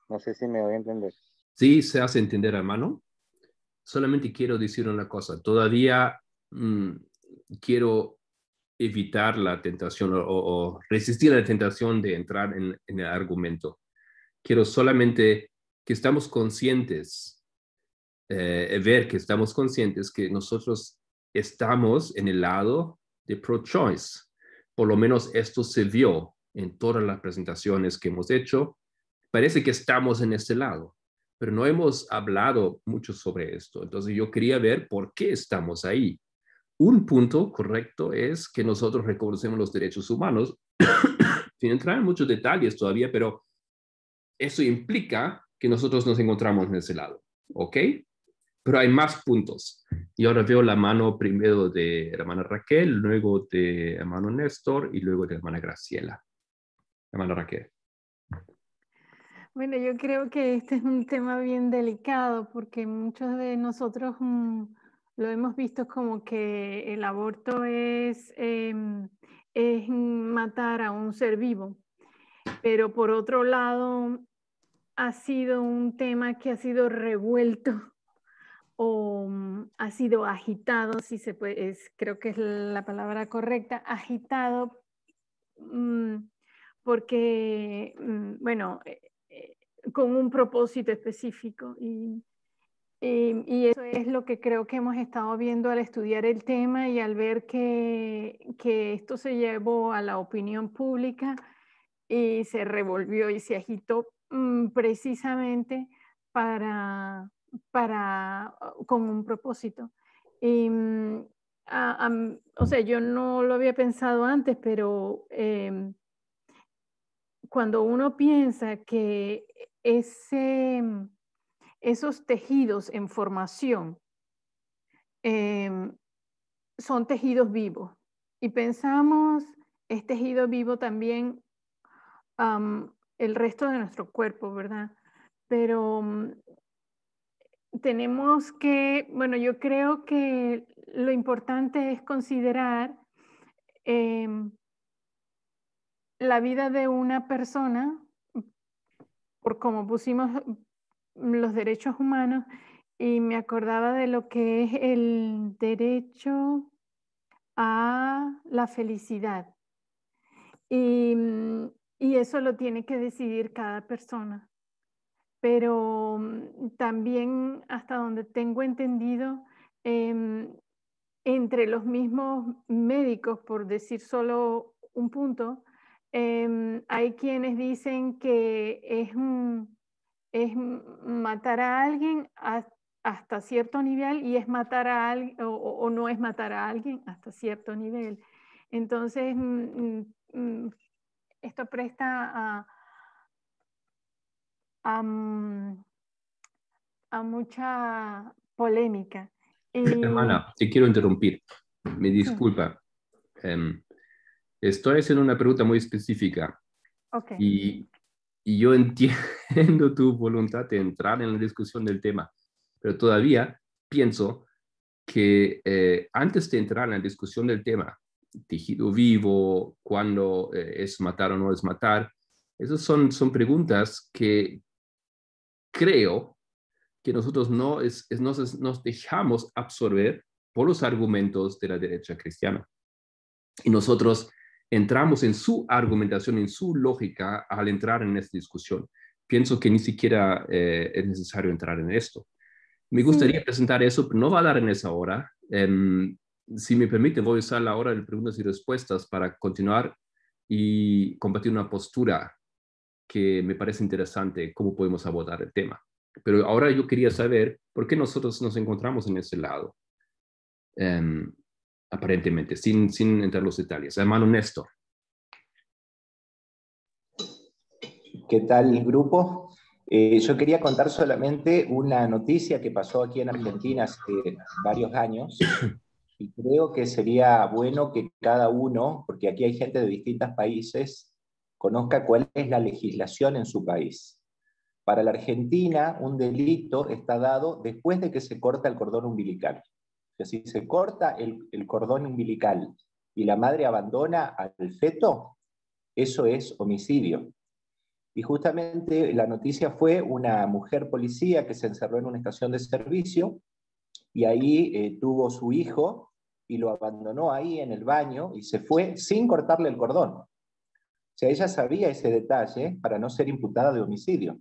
No sé si me voy a entender. Sí, se hace entender, hermano. Solamente quiero decir una cosa. Todavía quiero evitar la tentación o resistir a la tentación de entrar en el argumento. Quiero solamente que estamos conscientes, ver que estamos conscientes que nosotros estamos en el lado de pro-choice. Por lo menos esto se vio en todas las presentaciones que hemos hecho. Parece que estamos en este lado, pero no hemos hablado mucho sobre esto. Entonces yo quería ver por qué estamos ahí. Un punto correcto es que nosotros reconocemos los derechos humanos, sin entrar en muchos detalles todavía, pero eso implica que nosotros nos encontramos en ese lado, ¿ok? Pero hay más puntos. Y ahora veo la mano primero de hermana Raquel, luego de hermano Néstor y luego de hermana Graciela. Hermana Raquel. Bueno, yo creo que este es un tema bien delicado porque muchos de nosotros lo hemos visto como que el aborto es matar a un ser vivo, pero por otro lado ha sido un tema que ha sido revuelto o ha sido agitado, si se puede, creo que es la palabra correcta, agitado porque, bueno, con un propósito específico y eso es lo que creo que hemos estado viendo al estudiar el tema y al ver que esto se llevó a la opinión pública y se revolvió y se agitó precisamente con un propósito. Y, o sea, yo no lo había pensado antes, pero cuando uno piensa que esos tejidos en formación son tejidos vivos y pensamos, es tejido vivo también el resto de nuestro cuerpo, ¿verdad? Pero tenemos que, bueno, yo creo que lo importante es considerar la vida de una persona, por como pusimos los derechos humanos, y me acordaba de lo que es el derecho a la felicidad. Y eso lo tiene que decidir cada persona. Pero también, hasta donde tengo entendido, entre los mismos médicos, por decir solo un punto, hay quienes dicen que es matar a alguien hasta cierto nivel y es matar a alguien o no es matar a alguien hasta cierto nivel. Entonces, esto presta a mucha polémica. Hermana, te quiero interrumpir. Me disculpa. Estoy haciendo una pregunta muy específica. Okay. Y yo entiendo tu voluntad de entrar en la discusión del tema, pero todavía pienso que antes de entrar en la discusión del tema, tejido vivo, cuándo es matar o no es matar, esas son preguntas que creo que nosotros nos dejamos absorber por los argumentos de la derecha cristiana. Y nosotros entramos en su argumentación, en su lógica al entrar en esta discusión. Pienso que ni siquiera es necesario entrar en esto. Me gustaría presentar eso, pero no va a dar en esa hora. Si me permiten, voy a usar la hora de preguntas y respuestas para continuar y compartir una postura que me parece interesante, cómo podemos abordar el tema. Pero ahora yo quería saber por qué nosotros nos encontramos en ese lado, aparentemente, sin entrar en los detalles. Hermano Néstor. ¿Qué tal, grupo? Yo quería contar solamente una noticia que pasó aquí en Argentina hace varios años y creo que sería bueno que cada uno, porque aquí hay gente de distintos países, conozca cuál es la legislación en su país. Para la Argentina, un delito está dado después de que se corta el cordón umbilical. O sea, si se corta el cordón umbilical y la madre abandona al feto, eso es homicidio. Y justamente la noticia fue una mujer policía que se encerró en una estación de servicio y ahí tuvo su hijo y lo abandonó ahí en el baño y se fue sin cortarle el cordón. O sea, ella sabía ese detalle para no ser imputada de homicidio.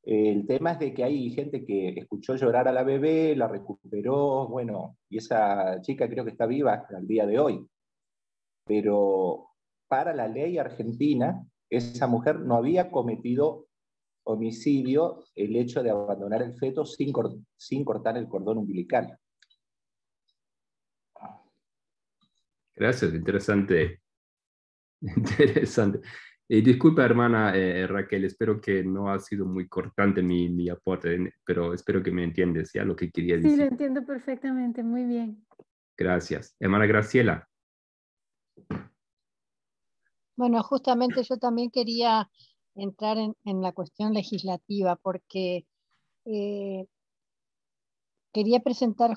El tema es de que hay gente que escuchó llorar a la bebé, la recuperó, bueno, y esa chica creo que está viva hasta el día de hoy. Pero para la ley argentina, esa mujer no había cometido homicidio el hecho de abandonar el feto sin cortar el cordón umbilical. Gracias, interesante. Interesante. Disculpa, hermana Raquel, espero que no ha sido muy cortante mi aporte, pero espero que me entiendes ya lo que quería decir. Sí, lo entiendo perfectamente, muy bien. Gracias. Hermana Graciela. Bueno, justamente yo también quería entrar en la cuestión legislativa porque quería presentar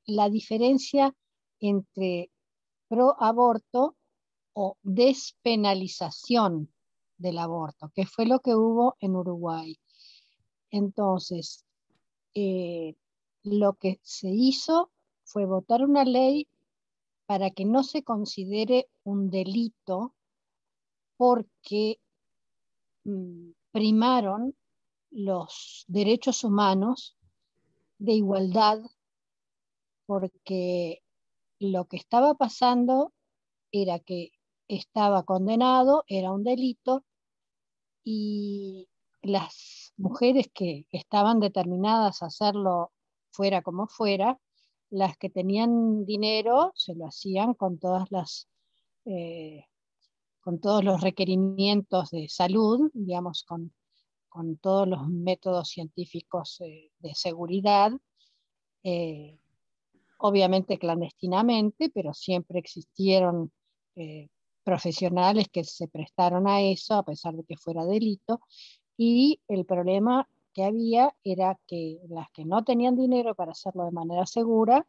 la diferencia entre pro aborto o despenalización del aborto, que fue lo que hubo en Uruguay. Entonces, lo que se hizo fue votar una ley para que no se considere un delito porque primaron los derechos humanos de igualdad, porque lo que estaba pasando era que estaba condenado, era un delito, y las mujeres que estaban determinadas a hacerlo fuera como fuera, las que tenían dinero se lo hacían con todos los requerimientos de salud, digamos, con todos los métodos científicos de seguridad, obviamente clandestinamente, pero siempre existieron profesionales que se prestaron a eso, a pesar de que fuera delito, y el problema que había era que las que no tenían dinero para hacerlo de manera segura,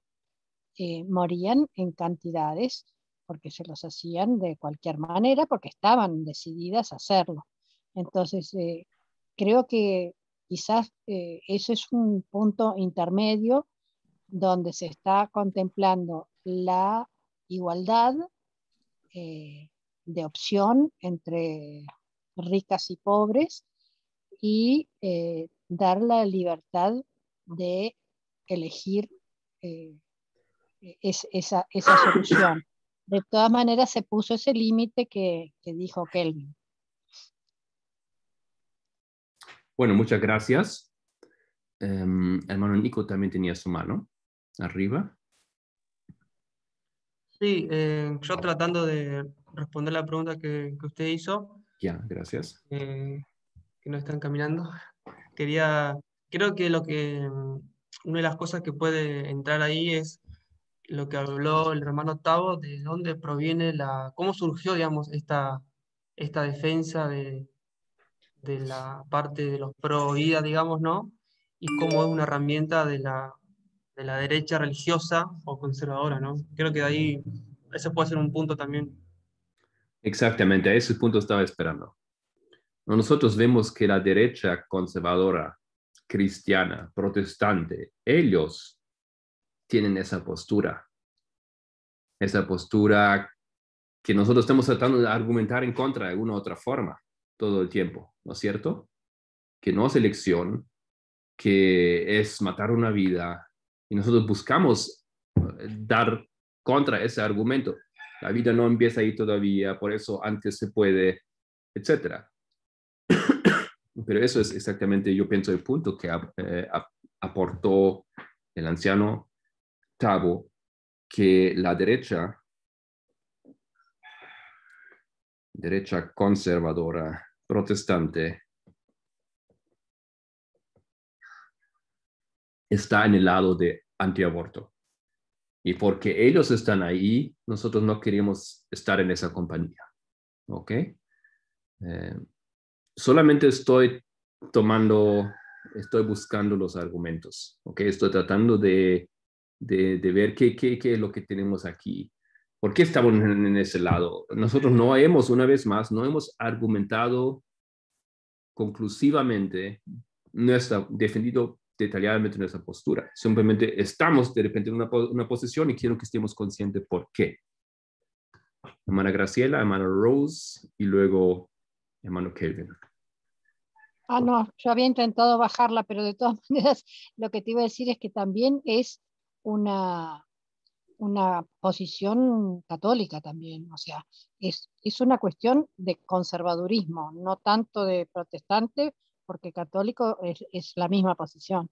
morían en cantidades, porque se los hacían de cualquier manera, porque estaban decididas a hacerlo. Entonces, creo que quizás ese es un punto intermedio donde se está contemplando la igualdad de opción entre ricas y pobres y dar la libertad de elegir esa solución. De todas maneras se puso ese límite que dijo Kelvin. Bueno, muchas gracias. Hermano Nico también tenía su mano arriba. Sí, yo tratando de responder la pregunta que usted hizo, Ya, gracias. que no están caminando, creo que una de las cosas que puede entrar ahí es lo que habló el hermano Tavo, de dónde proviene cómo surgió, digamos, esta defensa de la parte de los pro vida, digamos, ¿no? Y cómo es una herramienta de la derecha religiosa o conservadora, ¿no? Creo que de ahí, ese puede ser un punto también. Exactamente, a ese punto estaba esperando. Nosotros vemos que la derecha conservadora, cristiana, protestante, ellos tienen esa postura que nosotros estamos tratando de argumentar en contra de una u otra forma todo el tiempo, ¿no es cierto? Que no es elección, que es matar una vida, y nosotros buscamos dar contra ese argumento. La vida no empieza ahí todavía, por eso antes se puede, etc. Pero eso es exactamente, yo pienso, el punto que aportó el anciano Tabo, que la derecha conservadora, protestante, está en el lado de antiaborto. Y porque ellos están ahí, nosotros no queremos estar en esa compañía. ¿Ok? Solamente estoy buscando los argumentos. ¿Ok? Estoy tratando de ver qué es lo que tenemos aquí. ¿Por qué estamos en ese lado? Nosotros una vez más, no hemos argumentado conclusivamente, defendido detalladamente nuestra postura. Simplemente estamos de repente en una posición y quiero que estemos conscientes por qué. Hermana Graciela, hermana Rose y luego hermano Kelvin. No, yo había intentado bajarla, pero de todas maneras lo que te iba a decir es que también es una posición católica también, o sea, es una cuestión de conservadurismo, no tanto de protestante, porque católico es la misma posición.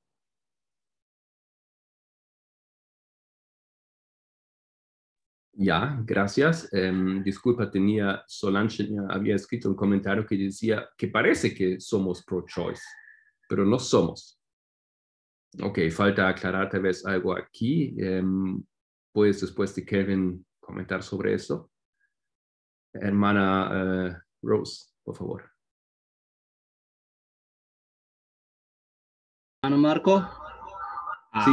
Ya, gracias. Disculpa, Solange había escrito un comentario que decía que parece que somos pro-choice, pero no somos. Ok, falta aclarar tal vez algo aquí. Puedes después de Kevin comentar sobre eso. Hermana Rose, por favor. Hermano Marco. Sí.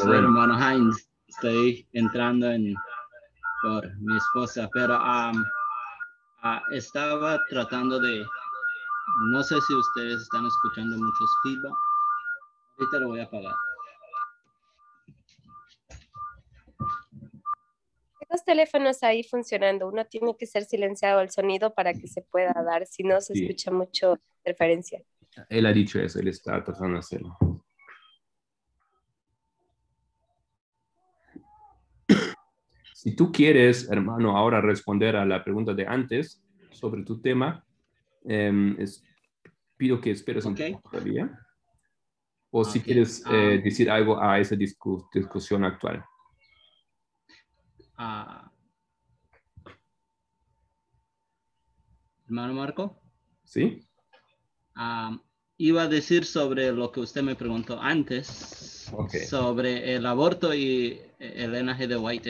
Soy hermano Heinz. Estoy entrando por mi esposa, pero estaba tratando de, no sé si ustedes están escuchando muchos feedback. Ahorita lo voy a apagar. Hay dos teléfonos ahí funcionando. Uno tiene que ser silenciado el sonido para que se pueda dar, si no se escucha mucho interferencia. Él ha dicho eso, él está tratando de hacerlo. Si tú quieres, hermano, ahora responder a la pregunta de antes sobre tu tema, pido que esperes un poco todavía. O si quieres decir algo a esa discusión actual. Hermano Marco. ¿Sí? Iba a decir sobre lo que usted me preguntó antes, sobre el aborto y Elena G. de White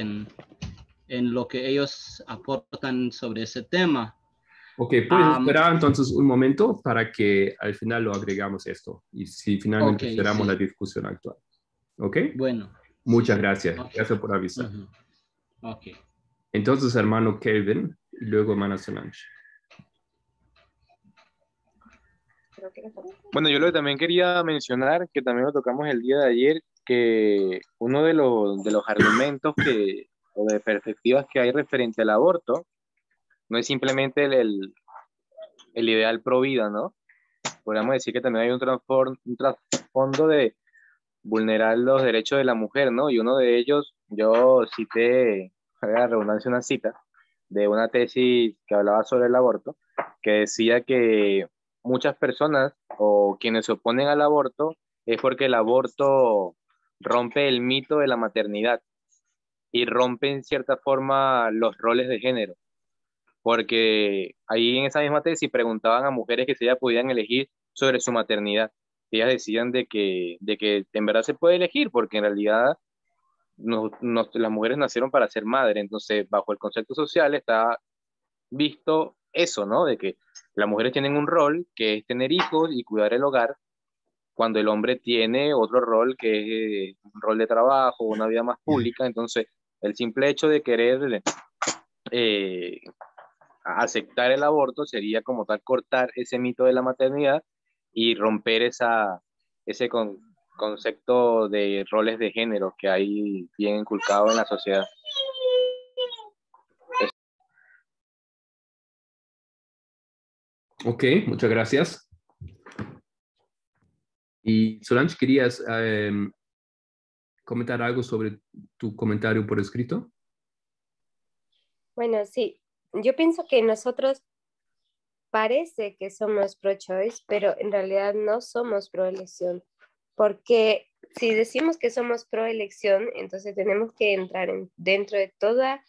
en lo que ellos aportan sobre ese tema. Ok, puedes esperar entonces un momento para que al final lo agregamos esto y si finalmente cerramos la discusión actual. ¿Ok? Bueno. Muchas gracias. Gracias por avisar. Ok. Entonces, hermano Kelvin y luego hermana Solange. Bueno, yo lo que también quería mencionar, que también lo tocamos el día de ayer, que uno de los argumentos o de perspectivas que hay referente al aborto no es simplemente el ideal pro vida, ¿no? Podríamos decir que también hay un trasfondo de vulnerar los derechos de la mujer, ¿no? Y uno de ellos, yo cité, a la redundancia, una cita de una tesis que hablaba sobre el aborto, que decía que muchas personas o quienes se oponen al aborto es porque el aborto rompe el mito de la maternidad y rompe en cierta forma los roles de género. Porque ahí en esa misma tesis preguntaban a mujeres que si ellas podían elegir sobre su maternidad. Ellas decían de que en verdad se puede elegir, porque en realidad las mujeres nacieron para ser madres. Entonces, bajo el concepto social está visto eso, ¿no? De que las mujeres tienen un rol que es tener hijos y cuidar el hogar, cuando el hombre tiene otro rol que es un rol de trabajo, una vida más pública. Entonces, el simple hecho de querer aceptar el aborto sería como tal cortar ese mito de la maternidad y romper ese concepto de roles de género que hay bien inculcado en la sociedad. Ok, muchas gracias. Y Solange, ¿querías comentar algo sobre tu comentario por escrito? Bueno, sí, yo pienso que nosotros parece que somos pro-choice, pero en realidad no somos pro-elección, porque si decimos que somos pro-elección, entonces tenemos que entrar dentro de todas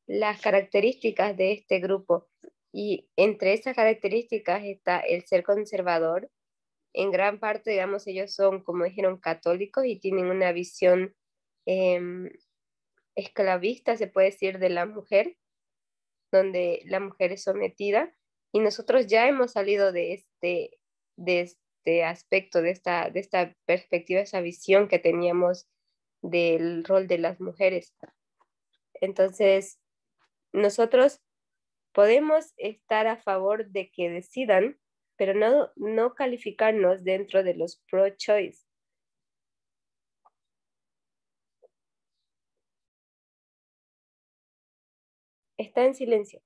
las características de este grupo, y entre esas características está el ser conservador. En gran parte, digamos, ellos son, como dijeron, católicos y tienen una visión esclavista, se puede decir, de la mujer, donde la mujer es sometida, y nosotros ya hemos salido de este aspecto, de esta perspectiva, esa visión que teníamos del rol de las mujeres. Entonces, nosotros podemos estar a favor de que decidan, pero no calificarnos dentro de los pro-choice. Está en silencio.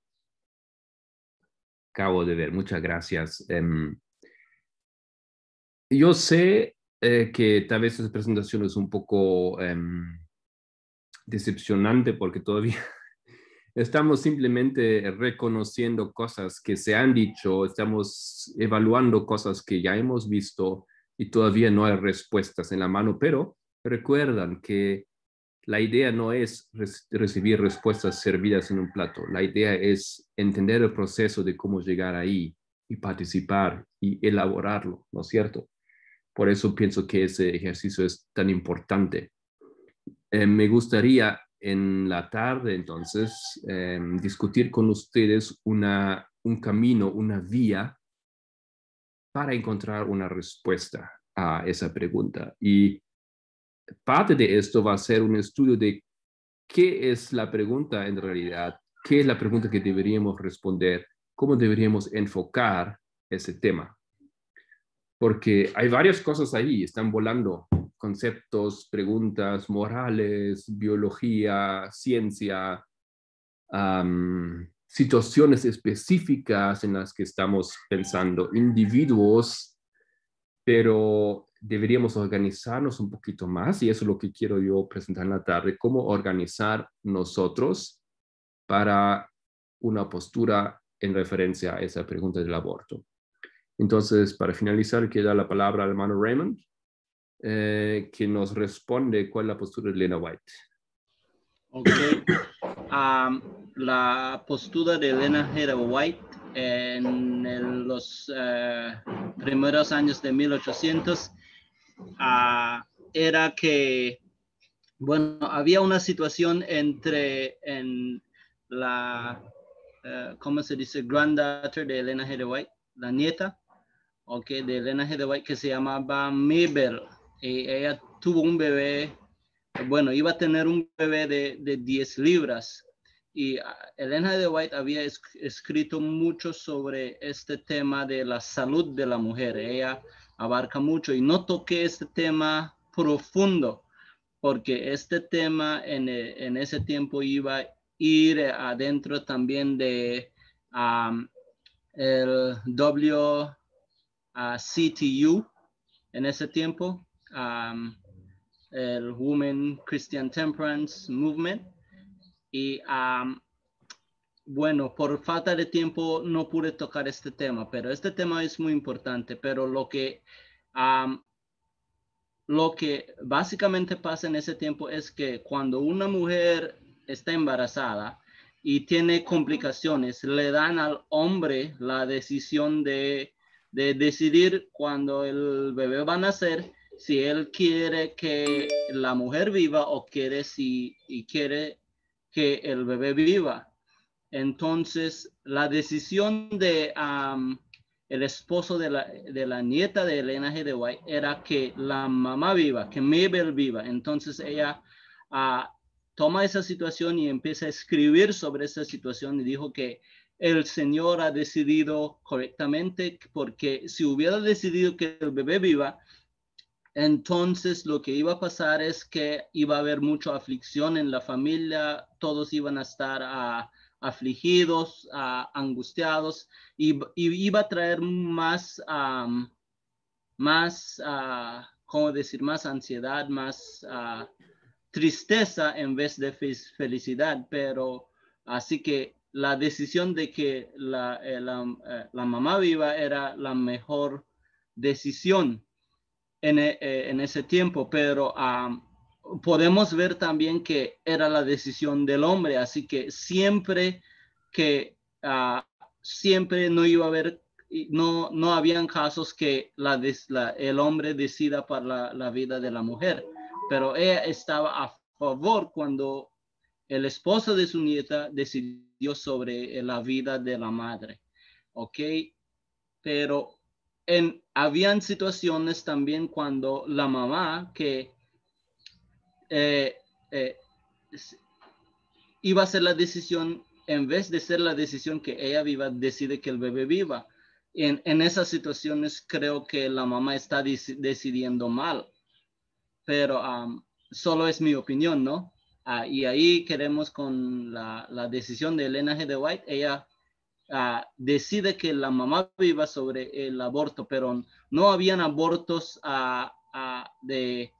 Acabo de ver, muchas gracias. Yo sé que tal vez esta presentación es un poco decepcionante porque todavía estamos simplemente reconociendo cosas que se han dicho, estamos evaluando cosas que ya hemos visto y todavía no hay respuestas en la mano, pero recuerdan que la idea no es recibir respuestas servidas en un plato, la idea es entender el proceso de cómo llegar ahí y participar y elaborarlo, ¿no es cierto? Por eso pienso que ese ejercicio es tan importante. Me gustaría en la tarde, entonces, discutir con ustedes un camino, una vía para encontrar una respuesta a esa pregunta. Y parte de esto va a ser un estudio de qué es la pregunta en realidad, qué es la pregunta que deberíamos responder, cómo deberíamos enfocar ese tema. Porque hay varias cosas ahí, están volando conceptos, preguntas morales, biología, ciencia, situaciones específicas en las que estamos pensando, individuos, pero deberíamos organizarnos un poquito más y eso es lo que quiero yo presentar en la tarde, cómo organizar nosotros para una postura en referencia a esa pregunta del aborto. Entonces, para finalizar, quiero dar la palabra al hermano Raymond, que nos responde cuál es la postura de Elena White. Ok. La postura de Elena G. White en los primeros años de 1800 era que, bueno, había una situación en la, ¿cómo se dice? Granddaughter de Elena G. White, la nieta, okay, de Elena G. White, que se llamaba Mabel. Y ella tuvo un bebé, bueno, iba a tener un bebé de 10 libras. Y Elena G. White había escrito mucho sobre este tema de la salud de la mujer. Ella abarca mucho y no toqué este tema profundo, porque este tema en ese tiempo iba a ir adentro también de el WCTU en ese tiempo, el Women Christian Temperance Movement. Y bueno, por falta de tiempo no pude tocar este tema, pero este tema es muy importante. Pero lo que básicamente pasa en ese tiempo es que cuando una mujer está embarazada y tiene complicaciones, le dan al hombre la decisión de decidir cuando el bebé va a nacer, si él quiere que la mujer viva o quiere que el bebé viva. Entonces, la decisión de el esposo de la nieta de Elena G. White era que la mamá viva, que Mabel viva. Entonces ella toma esa situación y empieza a escribir sobre esa situación y dijo que el Señor ha decidido correctamente, porque si hubiera decidido que el bebé viva, entonces lo que iba a pasar es que iba a haber mucha aflicción en la familia, todos iban a estar afligidos, angustiados, y iba a traer más más, ¿cómo decir? Más ansiedad, más tristeza en vez de felicidad. Pero así que la decisión de que la mamá viva era la mejor decisión en ese tiempo, pero podemos ver también que era la decisión del hombre, así que siempre no iba a haber, no habían casos que el hombre decida para la vida de la mujer, pero ella estaba a favor cuando el esposo de su nieta decidió sobre la vida de la madre, ¿ok? Pero habían situaciones también cuando la mamá que iba a hacer la decisión, en vez de ser la decisión que ella viva, decide que el bebé viva. En esas situaciones creo que la mamá está decidiendo mal, pero solo es mi opinión, ¿no? Y ahí queremos con la decisión de Elena G. de White, ella decide que la mamá viva sobre el aborto, pero no habían abortos de,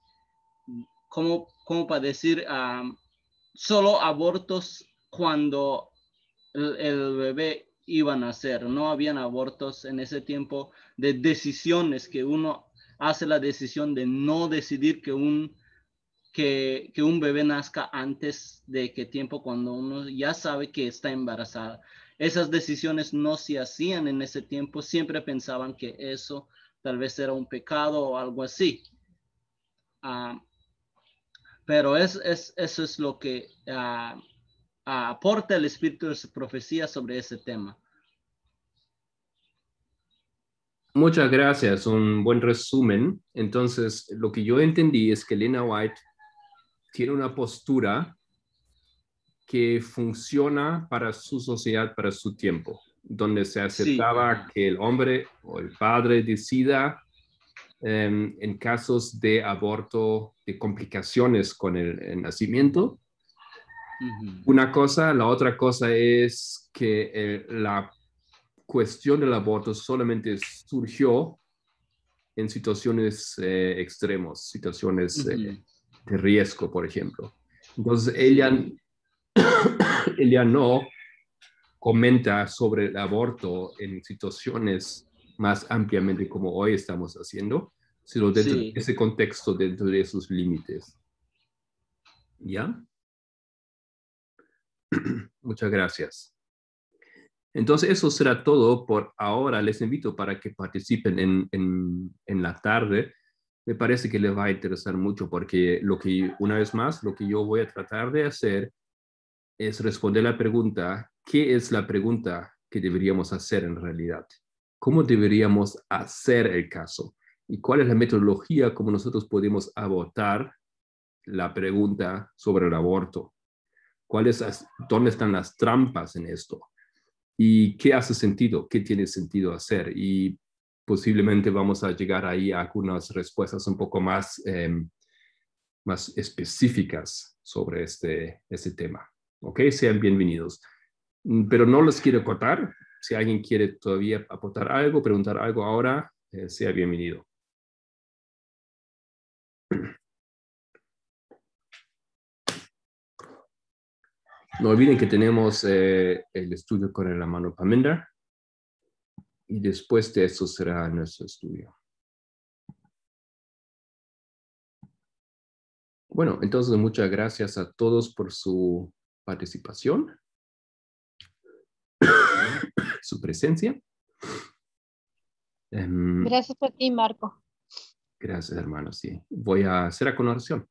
¿cómo para decir? Solo abortos cuando el bebé iba a nacer. No habían abortos en ese tiempo de decisiones que uno hace la decisión de no decidir que un bebé nazca antes de qué tiempo, cuando uno ya sabe que está embarazada. Esas decisiones no se hacían en ese tiempo, siempre pensaban que eso tal vez era un pecado o algo así. Pero eso es lo que aporta el espíritu de profecía sobre ese tema. Muchas gracias, un buen resumen. Entonces, lo que yo entendí es que Elena White tiene una postura que funciona para su sociedad, para su tiempo, donde se aceptaba que el hombre o el padre decida en casos de aborto, de complicaciones con el nacimiento. Una cosa, la otra cosa es que la cuestión del aborto solamente surgió en situaciones extremos, situaciones de riesgo, por ejemplo. Entonces, ella no comenta sobre el aborto en situaciones más ampliamente como hoy estamos haciendo, sino dentro de ese contexto, dentro de esos límites. ¿Ya? Muchas gracias. Entonces, eso será todo por ahora. Les invito para que participen en la tarde. Me parece que les va a interesar mucho porque una vez más, lo que yo voy a tratar de hacer es responder la pregunta, ¿qué es la pregunta que deberíamos hacer en realidad? ¿Cómo deberíamos hacer el caso? ¿Y cuál es la metodología como nosotros podemos abordar la pregunta sobre el aborto? ¿Dónde están las trampas en esto? ¿Y qué hace sentido? ¿Qué tiene sentido hacer? Y posiblemente vamos a llegar ahí a algunas respuestas un poco más específicas sobre este tema. ¿Ok? Sean bienvenidos. Pero no los quiero cortar. Si alguien quiere todavía aportar algo, preguntar algo ahora, sea bienvenido. No olviden que tenemos el estudio con el hermano Paminder. Y después de eso será nuestro estudio. Bueno, entonces muchas gracias a todos por su participación, su presencia. Gracias a ti, Marco. Gracias, hermano. Sí. Voy a hacer la oración.